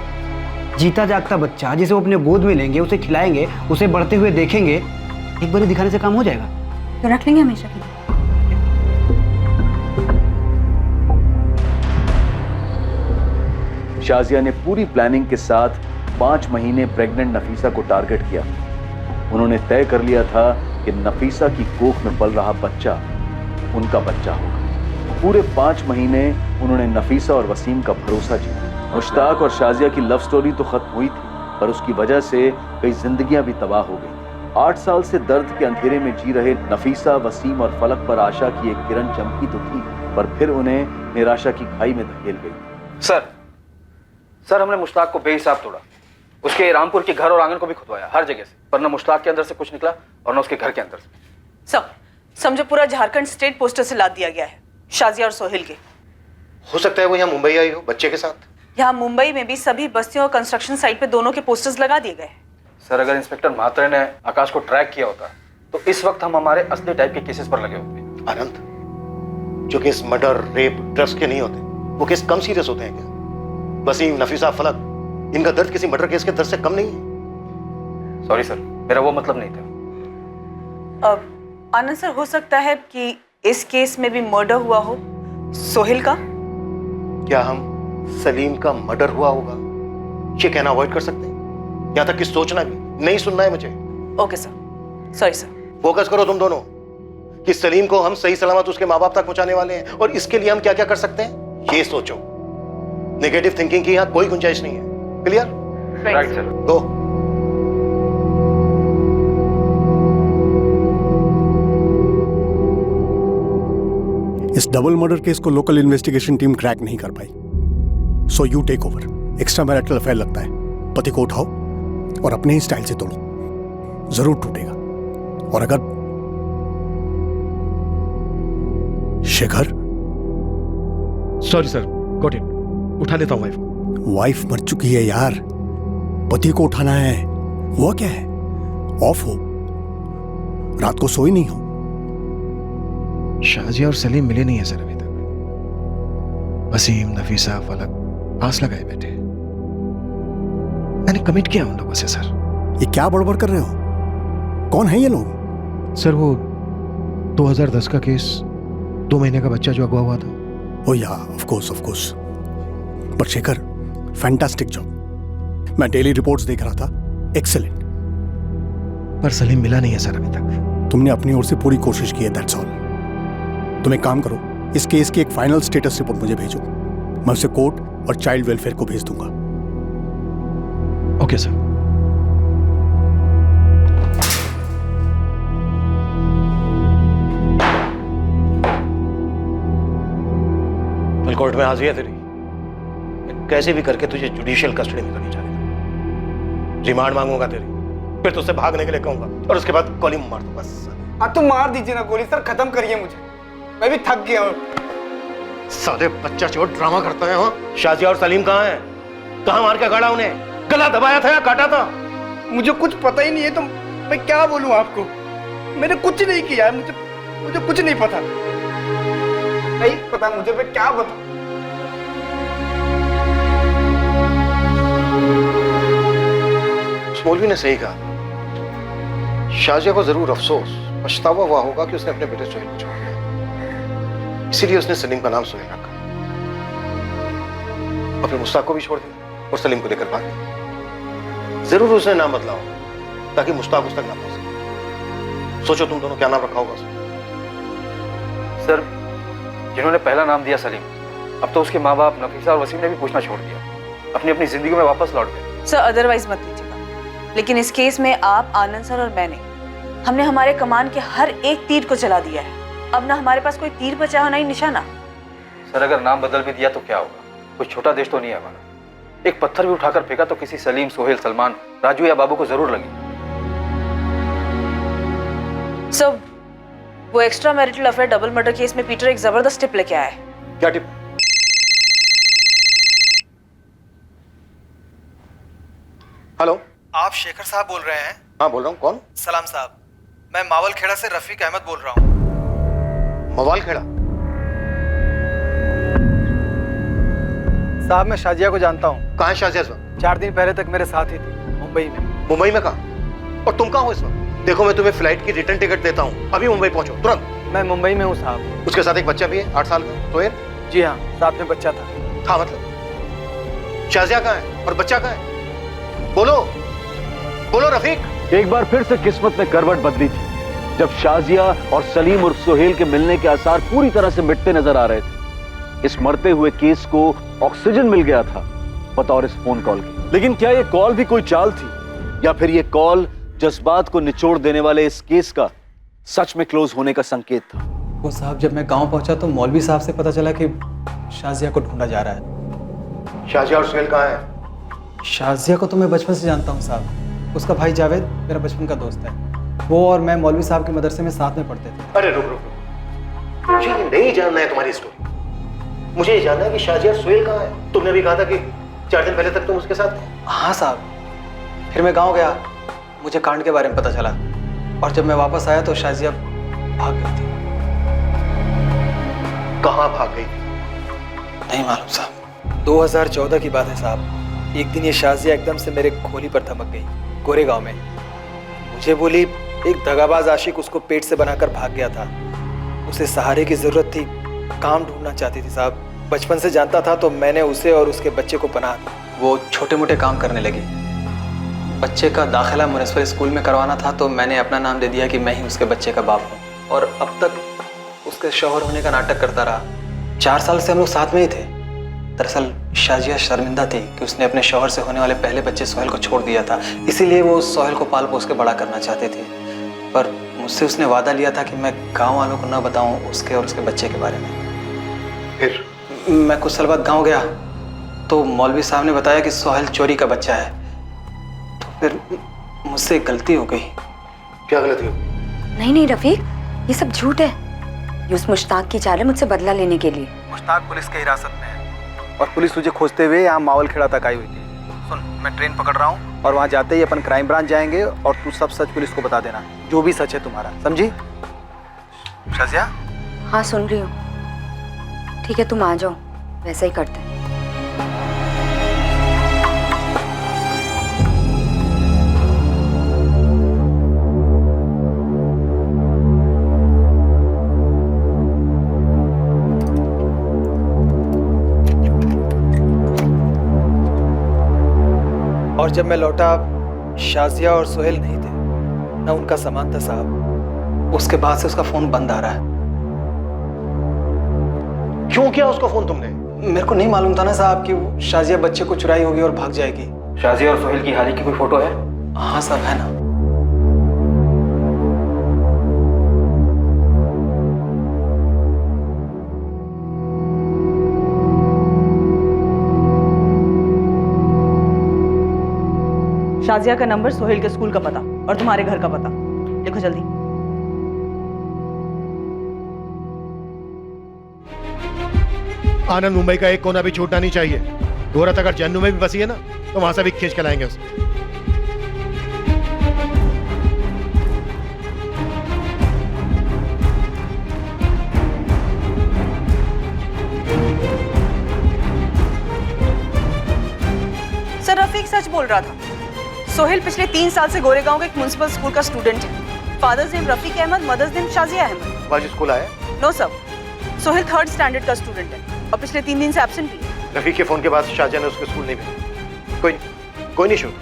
जीता जागता बच्चा जिसे वो अपने गोद में लेंगे, उसे खिलाएंगे, उसे बढ़ते हुए देखेंगे, एक बार दिखाने से काम हो जाएगा? तो रख लेंगे हमेशा के लिए। शाजिया ने पूरी प्लानिंग के साथ 5 महीने प्रेग्नेंट नफीसा को टारगेट किया। उन्होंने तय कर लिया था कि नफीसा की कोख में पल रहा बच्चा उनका बच्चा होगा। पूरे 5 महीने उन्होंने नफीसा और वसीम का भरोसा जीता। मुश्ताक और शाजिया की लव स्टोरी तो खत्म हुई थी, पर उसकी वजह से कई जिंदगियां भी तबाह हो गई। 8 साल से दर्द के अंधेरे में जी रहे नफीसा, वसीम और फलक पर आशा की एक किरण चमकी तो थी, पर फिर उन्हें निराशा की खाई में धकेल गई। सर हमने मुश्ताक को बेहिसाब तोड़ा, उसके रामपुर के घर और आंगन को भी खुदवाया, हर जगह से, पर न मुश्ताक के अंदर से कुछ निकला और न उसके घर के अंदर से। समझो पूरा झारखंड स्टेट पोस्टर से लाद दिया गया है शाजिया और सोहेल के। हो सकता है वो यहाँ मुंबई आई हो बच्चे के साथ। यहाँ मुंबई में भी सभी बस्तियों और कंस्ट्रक्शन साइट पे दोनों के पोस्टर्स लगा दिए गए। सर अगर इंस्पेक्टर म्हात्रे ने आकाश को ट्रैक किया होता तो इस वक्त हम हमारे असली टाइप के केसेस पर लगे होते। अनंत, जो केस मर्डर, रेप, ड्रग्स के नहीं होते, वो केस कम सीरियस होते हैं क्या? वसीम, नफीसा, फलक, इनका दर्द किसी मर्डर केस के दर्द से कम नहीं है। सॉरी सर, मेरा वो मतलब नहीं था। अब आनंद सर, हो सकता है कि इस केस में भी मर्डर हुआ हो सोहेल का। क्या हम सलीम का मर्डर हुआ होगा ये कहना अवॉइड कर सकते हैं? यहाँ तक कि सोचना भी नहीं, सुनना है मुझे। Okay sir, sorry sir. Focus करो तुम दोनों कि सलीम को हम सही सलामत उसके माँ बाप तक पहुंचाने वाले हैं, और इसके लिए हम क्या क्या कर सकते हैं ये सोचो। नेगेटिव थिंकिंग की यहाँ कोई गुंजाइश नहीं है। क्लियर? Right sir. गो। इस डबल मर्डर केस को लोकल इन्वेस्टिगेशन टीम क्रैक नहीं कर पाई, so you take over. Extra marital affair लगता है, पति को उठाओ और अपने ही स्टाइल से तोड़ो, जरूर टूटेगा। और अगर Shekhar, sorry sir, got it, उठा लेता हूँ वाइफ को। वाइफ मर चुकी है यार, पति को उठाना है। हुआ क्या है? ऑफ हो, रात को सोई नहीं हो। शाजिया और सलीम मिले नहीं है सर अभी तक। वसीम, नफीसा, फलक आस लगाए बैठे। मैंने कमिट किया उन लोगों से सर। ये क्या बड़बड़ कर रहे हो? कौन है ये लोग? सर वो 2010 का केस, 2 महीने का बच्चा जो अगवा हुआ था। ओ या, ऑफ कोर्स। पर शेखर, फैंटास्टिक जॉब। मैं डेली रिपोर्ट्स देख रहा था, एक्सेलेंट। पर सलीम मिला नहीं है सर अभी तक। तुमने अपनी ओर से पूरी कोशिश की है, दैट्स ऑल। तुम एक काम करो, इस केस की एक फाइनल स्टेटस रिपोर्ट मुझे भेजो, मैं उसे कोर्ट और चाइल्ड वेलफेयर को भेज दूंगा। Okay sir. कल कोर्ट में हाजिर है तेरी, कैसे भी करके तुझे जुडिशियल कस्टडी में करनी चाहिए। रिमांड मांगूंगा तेरी, फिर तुझसे भागने के लिए कहूंगा, और उसके बाद गोली मार दूं बस। अब तो मार दीजिए ना गोली सर, खत्म करिए मुझे, मैं भी थक गया हूँ। साले बच्चा चोर ड्रामा करता है। हाँ, शाजिया और सलीम कहाँ हैं? कहाँ मार के गाड़ा उन्हें? गला दबाया था या काटा था? मुझे कुछ पता ही नहीं है, तो मैं क्या बोलूं आपको? मैंने कुछ नहीं किया, मुझे कुछ नहीं पता। नहीं पता मुझे, मैं क्या बताऊं? मौलवी ने सही कहा, शाजिया को जरूर अफसोस, पछतावा हुआ होगा कि उसने अपने बेटे सोहेल को छोड़ दिया, इसीलिए उसने सलीम का नाम सोहेल रखा और फिर मुश्ताक को भी छोड़ दिया और सलीम को लेकर भाग गया। जरूर उसने नाम बदला होगा ताकि मुश्ताक उस तक ना पहुंच सके। सोचो तुम दोनों क्या नाम रखा होगा उसने? सर जिन्होंने पहला नाम दिया सलीम, अब तो उसके माँ बाप नफीसा और वसीम ने भी पूछना छोड़ दिया, अपनी अपनी जिंदगी में वापस लौट गए। सर अदरवाइज मत लीजिएगा, लेकिन इस केस में आप, आनंद सर और हमने हमारे कमान के हर एक तीर को चला दिया है। अब ना हमारे पास कोई तीर बचा हो, ना ही निशाना। सर अगर नाम बदल भी दिया तो क्या होगा? कोई छोटा देश तो नहीं है हमारा। एक पत्थर भी उठाकर फेंका तो किसी सलीम, सोहेल, सलमान, राजू या बाबू को जरूर लगी। सर वो extra marital affair double murder case में पीटर एक जबरदस्त टिप लेके आया है। क्या टिप? हेलो आप शेखर साहब बोल रहे हैं? हाँ बोल रहा हूँ। कौन? सलाम साहब, मैं मावल खेड़ा से रफीक अहमद बोल रहा हूँ। मवाल खेड़ा? साहब मैं शाजिया को जानता हूँ। कहाँ है शाजिया इस वक्त? 4 दिन पहले तक मेरे साथ ही थी, मुंबई में। मुंबई में कहाँ? और तुम कहाँ हो इस वक्त? देखो मैं तुम्हें फ्लाइट की रिटर्न टिकट देता हूँ, अभी मुंबई पहुंचो तुरंत। मैं मुंबई में हूँ साहब। उसके साथ एक बच्चा भी है 8 साल का, सोहेल। जी हाँ, साथ में बच्चा था। हाँ मतलब शाजिया कहाँ है और बच्चा कहाँ है? बोलो बोलो रफीक। एक बार फिर से किस्मत ने करवट बदली थी जब शाजिया और सलीम और सोहेल के मिलने के आसार पूरी तरह से मिटते नजर आ रहे थे। इस मरते हुए केस को ऑक्सीजन मिल गया था बतौर इस फोन कॉल की। लेकिन क्या यह कॉल भी कोई चाल थी या फिर यह कॉल जज्बात को निचोड़ देने वाले इस केस का सच में क्लोज होने का संकेत था? वो साहब जब मैं गांव पहुंचा तो मौलवी साहब से पता चला कि शाजिया को ढूंढा जा रहा है। शाजिया और सोहेल कहाँ है? शाजिया को तो मैं बचपन से जानता हूँ साहब। उसका भाई जावेद मेरा बचपन का दोस्त है। वो और मैं मौलवी साहब के मदरसे में साथ में पढ़ते थे। अरे रुक रुक रुक, मुझे ये नहीं जानना है तुम्हारी स्टोरी। मुझे ये जानना है कि शाजिया और सोहेल कहाँ है? तुमने भी कहा था कि 4 दिन पहले तक तुम उसके साथ थे। हाँ साहब, फिर मैं गांव गया, मुझे कांड के बारे में पता चला और जब मैं वापस आया तो शाजिया भाग गई थी। कहाँ भाग गई? नहीं मालूम साहब। 2014 की बात है साहब। एक दिन ये शाजिया एकदम से मेरे खोली पर थमक गई, गोरेगांव में। मुझे बोली एक दगाबाज आशिक उसको पेट से बनाकर भाग गया था, उसे सहारे की जरूरत थी, काम ढूंढना चाहती थी साहब। बचपन से जानता था तो मैंने उसे और उसके बच्चे को पनाह दी। वो छोटे मोटे काम करने लगे। बच्चे का दाखिला म्युनिसिपल स्कूल में करवाना था तो मैंने अपना नाम दे दिया कि मैं ही उसके बच्चे का बाप हूँ और अब तक उसके शौहर होने का नाटक करता रहा। 4 साल से हम लोग साथ में ही थे। दरअसल शाजिया शर्मिंदा थी कि उसने अपने शौहर से होने वाले पहले बच्चे सोहेल को छोड़ दिया था, इसीलिए वो सोहेल को पाल पोस के बड़ा करना चाहते थे। पर मुझसे उसने वादा लिया था कि मैं गांव वालों को न बताऊं उसके और उसके बच्चे के बारे में। फिर मैं कुछ साल बाद गांव गया तो मौलवी साहब ने बताया कि सोहेल चोरी का बच्चा है। तो फिर मुझसे गलती हो गई। क्या गलती हो? नहीं नहीं रफीक, ये सब झूठ है। ये उस मुश्ताक की चाल है मुझसे बदला लेने के लिए। मुश्ताक पुलिस की हिरासत में है और पुलिस तुझे खोजते हुए यहाँ मावल खेड़ा तक आई हुई थी। सुन, मैं ट्रेन पकड़ रहा हूँ और वहाँ जाते ही अपन क्राइम ब्रांच जाएंगे और तू सब सच पुलिस को बता देना, जो भी सच है तुम्हारा, समझी? शाजिया? हाँ सुन रही हूँ। ठीक है तुम आ जाओ, वैसा ही करते हैं। और जब मैं लौटा शाजिया और सोहेल नहीं थे, ना उनका सामान था साहब। उसके बाद से उसका फोन बंद आ रहा है। क्यों किया उसको फोन तुमने? मेरे को नहीं मालूम था ना साहब कि शाजिया बच्चे को चुराई होगी और भाग जाएगी। शाजिया और सोहेल की हाल ही की कोई फोटो है? हाँ साहब है ना। शाजिया का नंबर, सोहेल के स्कूल का पता और तुम्हारे घर का पता लिखो जल्दी। आनंद मुंबई का एक कोना भी छूटना नहीं चाहिए। औरत अगर जन्नू में भी बसी है ना तो वहां से भी खींच के लाएंगे उसे। सर रफीक सच बोल रहा था। सोहेल पिछले 3 साल से गोरेगांव के एक म्युनिसिपल स्कूल का स्टूडेंट है। Father's name Rafiq Ahmed, mother's name Shazia Ahmed. आज स्कूल आया? No sir, Sohail 3rd standard का स्टूडेंट है और पिछले 3 दिन से एब्सेंट भी है। रफीक के फोन के बाद शाजिया ने उसके स्कूल नहीं भेजा। कोई नहीं शूट,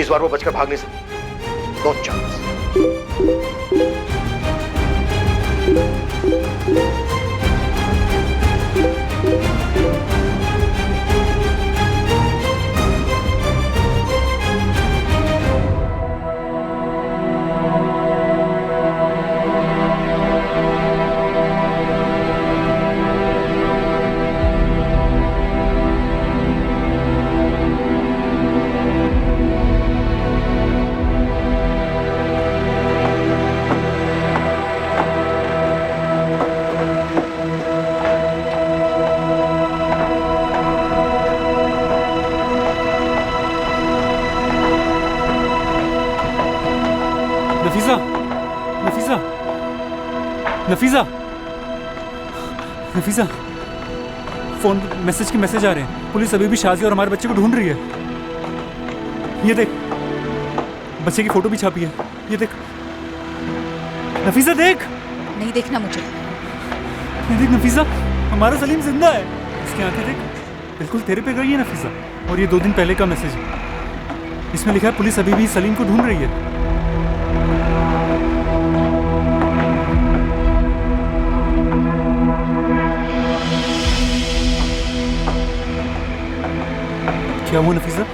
इस बार वो बचकर भाग नहीं सकती। No chance. Nafisa, Nafisa, Nafisa, phone message के मैसेज आ रहे हैं। पुलिस अभी भी शाजी और हमारे बच्चे को ढूंढ रही है। ये देख, बच्चे की फोटो भी छापी है। ये देख नफीसा, देख। नहीं देखना मुझे। ये देख नफीसा, हमारा सलीम जिंदा है। इसकी आंखें देख, बिल्कुल तेरे पे गई है नफीसा। और ये 2 दिन पहले का मैसेज है, इसमें लिखा है पुलिस अभी भी सलीम को ढूंढ रही है। क्या हुआ नफीसा?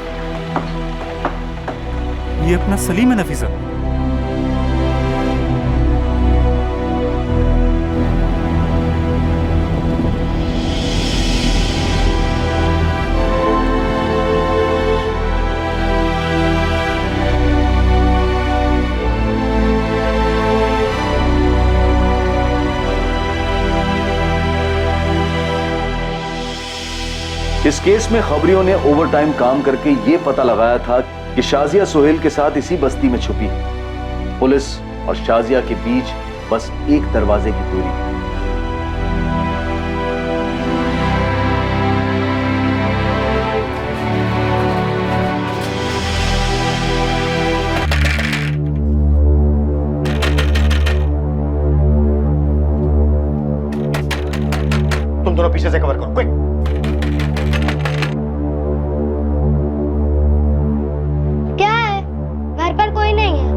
ये अपना सलीम है नफीसा। इस केस में खबरियों ने ओवरटाइम काम करके ये पता लगाया था कि शाजिया सोहेल के साथ इसी बस्ती में छुपी है। पुलिस और शाजिया के बीच बस एक दरवाजे की दूरी है। तुम दोनों पीछे से कवर करो, क्विक। घर पर कोई नहीं है।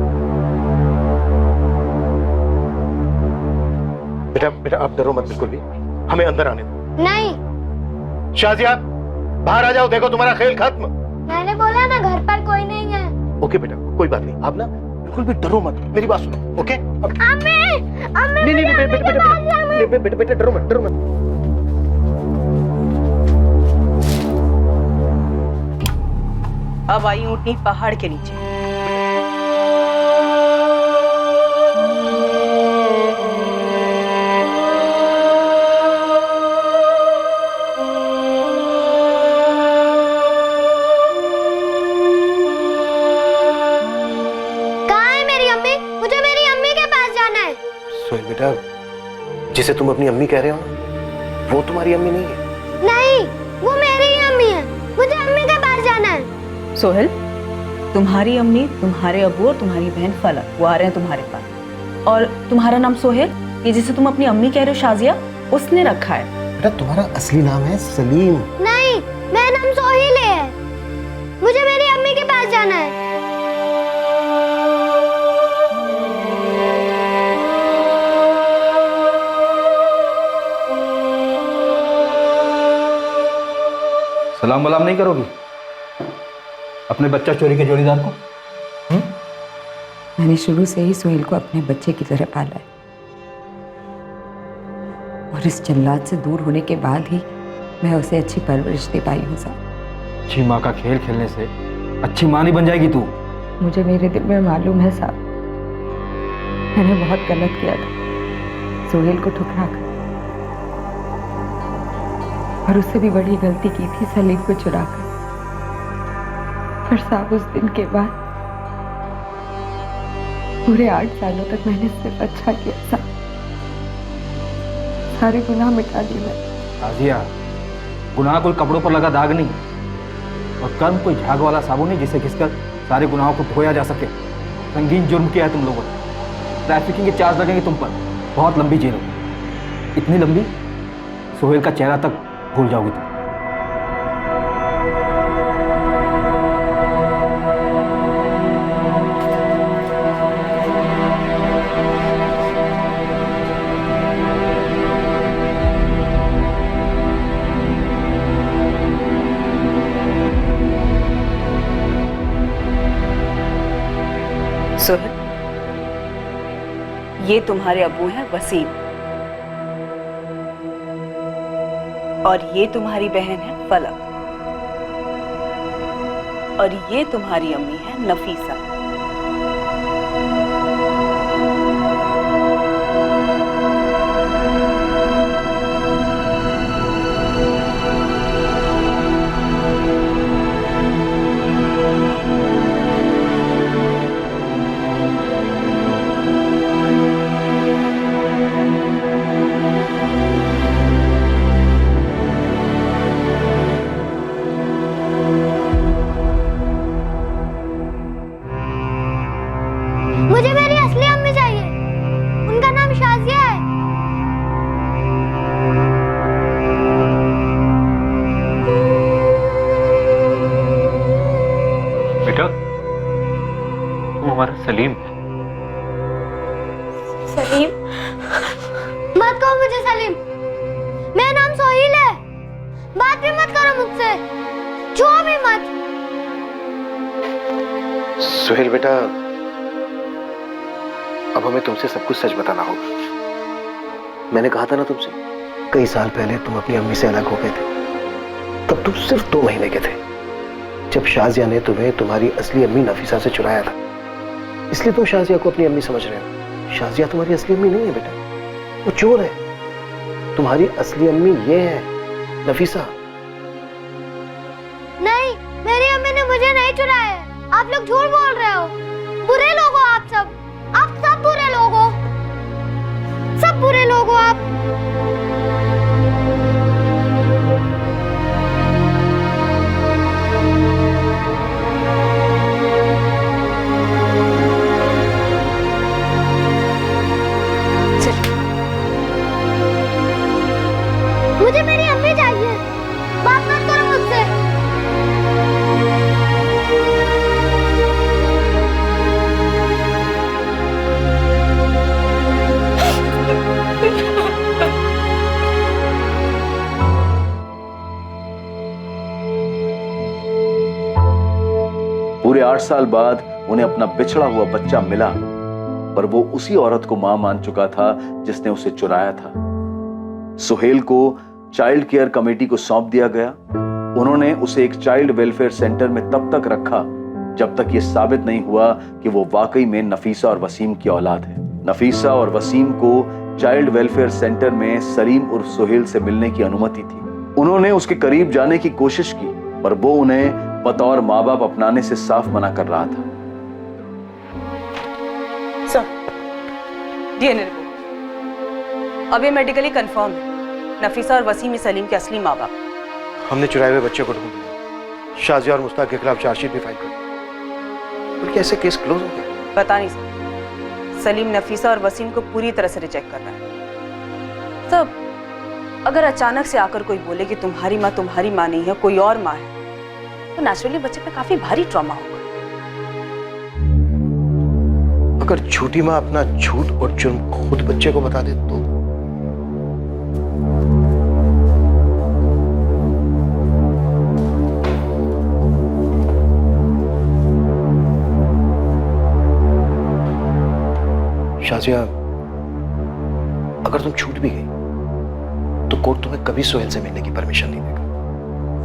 बेटा बेटा आप डरो मत बिल्कुल भी, हमें अंदर आने दो। नहीं। शाजिया बाहर आ जाओ, देखो तुम्हारा खेल खत्म। मैंने बोला ना घर पर कोई नहीं है। ओके बेटा कोई बात नहीं, आप ना बिल्कुल भी डरो मत, मेरी बात सुनो। ओके अम्मी, अम्मी नहीं नहीं बेटा बेटा बेटा डरो मत, डरो मत। अब आई ऊँटनी पहाड़ के नीचे। सोहेल बेटा, जिसे तुम अपनी अम्मी कह रहे हो ना, वो तुम्हारी अम्मी नहीं है। नहीं, वो मेरी ही अम्मी है। मुझे अम्मी के पास जाना है। सोहेल, तुम्हारी अम्मी, तुम्हारे अबू और तुम्हारी बहन फलक वो आ रहे हैं तुम्हारे पास। और तुम्हारा नाम सोहेल, ये जिसे तुम अपनी अम्मी कह रहे हो शाजिया, उसने रखा है। बेटा तुम्हारा असली नाम है सलीम। नहीं, मेरा नाम सोहेल है। मुझे मेरी अम्मी के पास जाना है। सलाम वलाम नहीं करोगी अपने बच्चा चोरी के जोड़ीदार को? मैंने शुरू से ही सोहेल को अपने बच्चे की तरह पाला है, और इस जल्लाद से दूर होने के बाद ही मैं उसे अच्छी परवरिश दे पाई हूँ साहब। अच्छी माँ का खेल खेलने से अच्छी माँ नहीं बन जाएगी तू। मुझे मेरे दिल में मालूम है साहब, मैंने बहुत गलत किया था सोहेल को ठुकरा कर, और उससे भी बड़ी गलती की थी सलीम को चुरा कर। पर साहब उस दिन के बाद पूरे 8 सालों तक मैंने सिर्फ अच्छा किया साहब, सारे गुनाह मिटा दिए मैंने। राजिया, गुनाह कोई कपड़ों पर लगा दाग नहीं, और कर्म कोई झाग वाला साबुन नहीं जिसे घिसकर सारे गुनाहों को धोया जा सके। संगीन जुर्म किया है तुम लोगों ने। ट्रैफिकिंग के चार्ज लगेंगे तुम पर, बहुत लंबी जेल होगी, इतनी लंबी सोहेल का चेहरा तक भूल जाओगी तुम। सोहेल, ये तुम्हारे अबू हैं वसीम, और ये तुम्हारी बहन है फलक, और ये तुम्हारी अम्मी है नफीसा। सलीम। सलीम मत कहो मुझे सलीम, मेरा नाम सोहिल है। बात भी मत करो मुझसे, छुओ भी मत। सुहेल बेटा, अब हमें तुमसे सब कुछ सच बताना होगा। मैंने कहा था ना तुमसे, कई साल पहले तुम अपनी अम्मी से अलग हो गए थे। तब तुम सिर्फ 2 महीने के थे, जब शाजिया ने तुम्हें तुम्हारी असली अम्मी नफीसा से चुराया था। इसलिए तुम शाजिया को अपनी अम्मी समझ रहे हो। शाजिया तुम्हारी असली अम्मी नहीं है बेटा, वो चोर है। तुम्हारी असली अम्मी ये है, नफीसा। नहीं, मेरी अम्मी ने मुझे नहीं चुराया है। आप लोग झूठ बोल रहे हो। बुरे लोग हो आप सब बुरे लोग हो, सब बुरे लोग हो आप। मुझे मेरी अम्मी चाहिए, बात मत करो मुझसे। पूरे 8 साल बाद उन्हें अपना बिछड़ा हुआ बच्चा मिला, पर वो उसी औरत को मां मान चुका था जिसने उसे चुराया था। सुहेल को चाइल्ड केयर कमेटी को सौंप दिया गया। उन्होंने उसे एक चाइल्ड वेलफेयर सेंटर में तब तक रखा जब तक यह साबित नहीं हुआ कि वो वाकई में नफीसा और वसीम की औलाद है। नफीसा और वसीम को चाइल्ड वेलफेयर सेंटर में सलीम उर्फ सुहेल से मिलने की अनुमति थी। उन्होंने उसके करीब जाने की कोशिश की, पर वो उन्हें बतौर माँ बाप अपनाने से साफ मना कर रहा था। सर, डीएनए रिपोर्ट अब ये मेडिकली कंफर्म है। नफीसा और वसीम सलीम के असली माँ बाप। हमने चुराए हुए बच्चे को ढूंढ लिया, शाजिया और मुस्ताक के खिलाफ चार्जशीट भी फाइल कर दी। उनके ऐसे केस क्लोज हो गए? पता नहीं सर, सलीम नफीसा और वसीम को पूरी तरह से रिजेक्ट कर रहा है। सब अगर अचानक से आकर कोई बोले कि तुम्हारी माँ नहीं है, कोई और माँ है, तो नेचुरली बच्चे पे काफी भारी ट्रॉमा होगा। अगर झूठी माँ अपना झूठ और जुर्म खुद बच्चे को बता दे तो? शाजिया, अगर तुम छूट भी गई तो कोर्ट तुम्हें कभी सोहेल से मिलने की परमिशन नहीं देगा।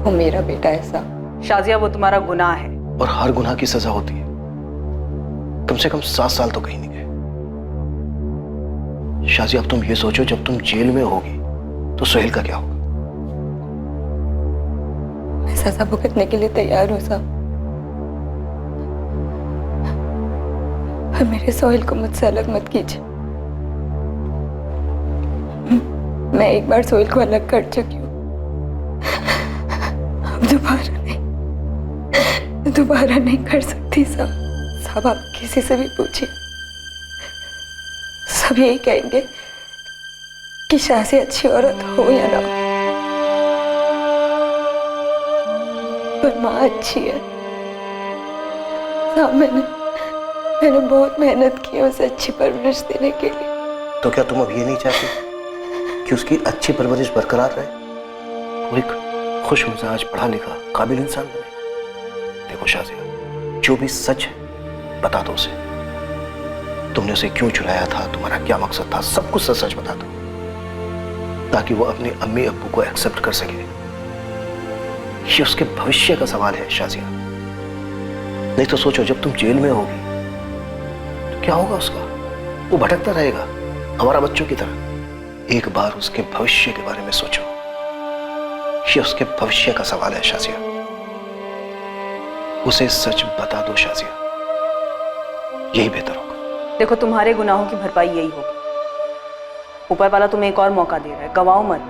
वो मेरा बेटा है साहब। शाजिया, वो तुम्हारा गुनाह है। और हर गुनाह की सजा होती है। कम से कम 7 साल तो कहीं नहीं गए। शाजिया, अब तुम ये सोचो, जब तुम जेल में होगी तो सोहेल का क्या होगा? मैं सजा भुगतने के लिए तैयार हूँ साहब, पर मेरे सोहेल को मुझसे अलग मत कीजिए। मैं एक बार सोहेल को अलग कर चुकी हूँ, अब दोबारा नहीं कर सकती साहब। आप किसी से भी पूछिए, सब यही कहेंगे कि शाजी अच्छी औरत हो या ना हो, पर माँ अच्छी है साहब। मैंने बहुत मेहनत की है उसे अच्छी परवरिश देने के लिए। तो क्या तुम अब ये नहीं चाहती कि उसकी अच्छी परवरिश बरकरार रहे, वो एक खुश मिजाज, पढ़ा लिखा, काबिल इंसान बने? देखो शाजिया, जो भी सच है बता दो उसे। तुमने उसे क्यों चुराया था, तुम्हारा क्या मकसद था, सब कुछ सच बता दो, ताकि वो अपने अम्मी अब्बू को एक्सेप्ट कर सके। ये उसके भविष्य का सवाल है शाजिया। नहीं तो सोचो, जब तुम जेल में होगी तो क्या होगा उसका? वो भटकता रहेगा हमारा बच्चों की तरह। एक बार उसके भविष्य के बारे में सोचो। ये उसके भविष्य का सवाल है शाजिया। उसे सच बता दो शाजिया, यही बेहतर होगा। देखो, तुम्हारे गुनाहों की भरपाई यही होगी। ऊपर वाला तुम्हें एक और मौका दे रहा है, गवाओ मत।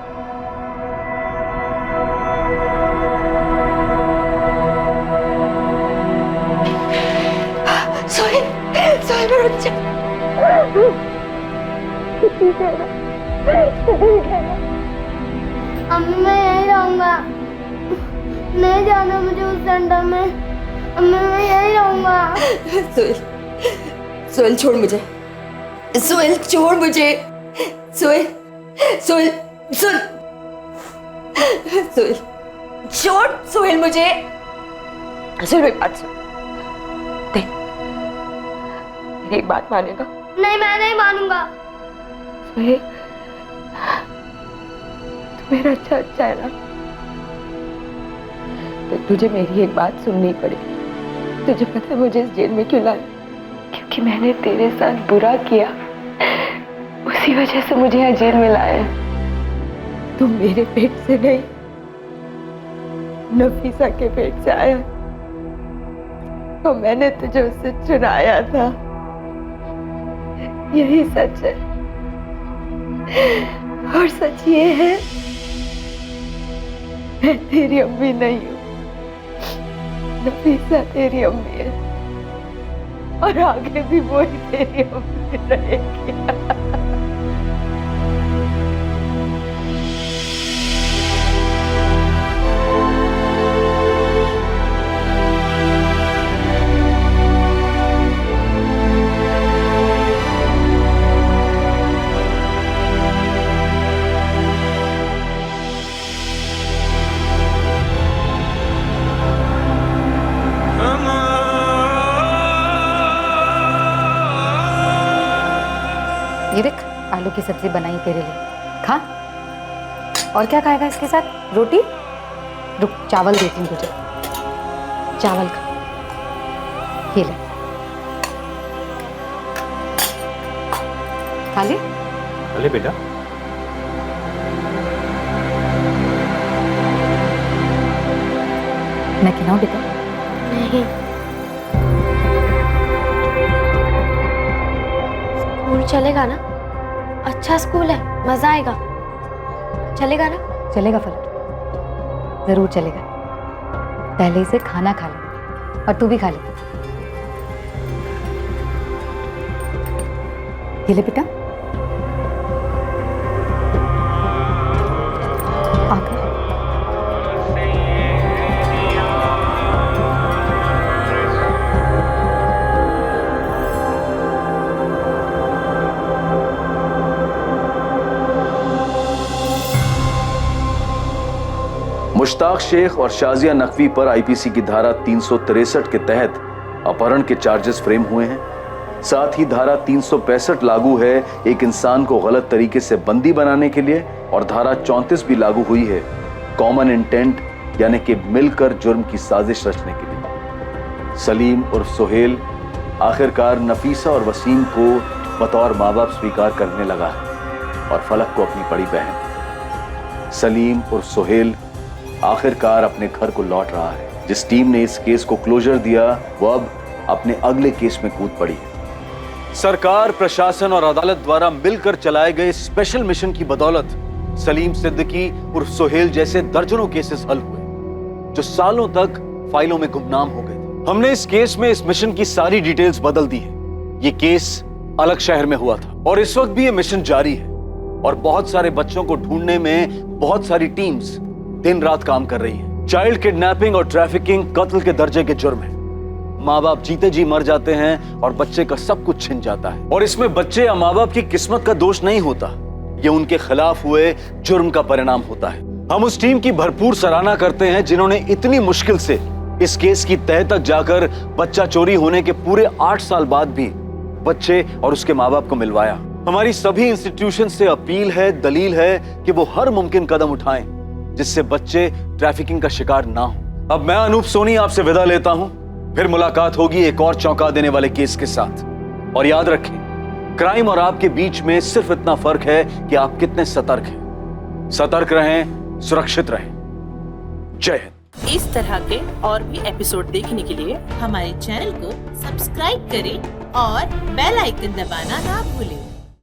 अम्मी, मैं यहीं रहूंगा, नहीं जाना मुझे उस सेंटर में। अम्मी, मैं यहीं रहूंगा। सोहेल छोड़ मुझे, सोहेल छोड़ मुझे, सोहेल सोहेल सुन, सोहेल छोड़, सोहेल मुझे, सोहेल मेरी बात सुन, देख मेरी एक बात मानेगा? नहीं, मैं नहीं मानूंगा। सोहेल तू मेरा अच्छा है ना, तो तुझे मेरी एक बात सुननी पड़ेगी। तुझे पता है मुझे इस जेल में क्यों लाया? क्योंकि मैंने तेरे साथ बुरा किया, उसी वजह से मुझे यहाँ जेल में लाया है। तुम मेरे पेट से नहीं, नफीसा के पेट से आया, तो मैंने तुझे उससे चुराया था। यही सच है, और सच ये है मैं तेरी अम्मी नहीं हूँ, नफीसा तेरी अम्मी है, और आगे भी वही तेरी अम्मी रहेगी। ये देख, आलू की सब्जी बनाई तेरे लिए, खा। और क्या खाएगा इसके साथ? रोटी? रुक, चावल देती हूँ तुझे, चावल खा। ये ले, खा ले। अरे बेटा, मैं खिलाऊं बेटा? नहीं। स्कूल चलेगा ना? अच्छा स्कूल है, मजा आएगा। चलेगा ना? चलेगा फलक, जरूर चलेगा। पहले इसे खाना खा ले, और तू भी खा ले। ये ले बेटा, आकर। मुश्ताक शेख और शाजिया नकवी पर आईपीसी की धारा 363 के तहत अपहरण के चार्जेस फ्रेम हुए हैं। साथ ही धारा 365 लागू है एक इंसान को गलत तरीके से बंदी बनाने के लिए, और धारा 34 भी लागू हुई है कॉमन इंटेंट यानी कि मिलकर जुर्म की साजिश रचने के लिए। सलीम और सोहेल आखिरकार नफीसा और वसीम को बतौर माँ बाप स्वीकार करने लगा है, और फलक को अपनी बड़ी बहन। सलीम और सोहेल आखिरकार अपने घर को लौट रहा है। जिस टीम ने इस केस को क्लोजर दिया वो अब अपने अगले केस में कूद पड़ी है। सरकार, प्रशासन और अदालत द्वारा मिलकर चलाए गए स्पेशल मिशन की बदौलत सलीम सिद्दीकी और सोहेल जैसे दर्जनों केसेस हल हुए जो सालों तक फाइलों में गुमनाम हो गए थे। हमने इस केस में इस मिशन की सारी डिटेल्स बदल दी है। ये केस अलग शहर में हुआ था और इस वक्त भी ये मिशन जारी है, और बहुत सारे बच्चों को ढूंढने में बहुत सारी टीम्स दिन रात काम कर रही है। चाइल्ड किडनैपिंग और ट्रैफिकिंग कत्ल के दर्जे के जुर्म है। माँ बाप जीते जी मर जाते हैं और बच्चे का सब कुछ छिन जाता है, और इसमें बच्चे या माँ बाप की किस्मत का दोष नहीं होता, ये उनके खिलाफ हुए जुर्म का परिणाम होता है। हम उस टीम की भरपूर सराहना करते हैं जिन्होंने इतनी मुश्किल से इस केस की तह तक जाकर बच्चा चोरी होने के पूरे 8 साल बाद भी बच्चे और उसके माँ बाप को मिलवाया। हमारी सभी इंस्टीट्यूशन से अपील है, दलील है कि वो हर मुमकिन कदम उठाएं जिससे बच्चे ट्रैफिकिंग का शिकार ना हो। अब मैं अनूप सोनी आपसे विदा लेता हूं, फिर मुलाकात होगी एक और चौंका देने वाले केस के साथ। और याद रखें, क्राइम और आपके बीच में सिर्फ इतना फर्क है कि आप कितने सतर्क हैं। सतर्क रहें, सुरक्षित रहें। जय हिंद। इस तरह के और भी एपिसोड देखने के लिए हमारे चैनल को सब्सक्राइब करें और बेल आइकन दबाना ना भूलें।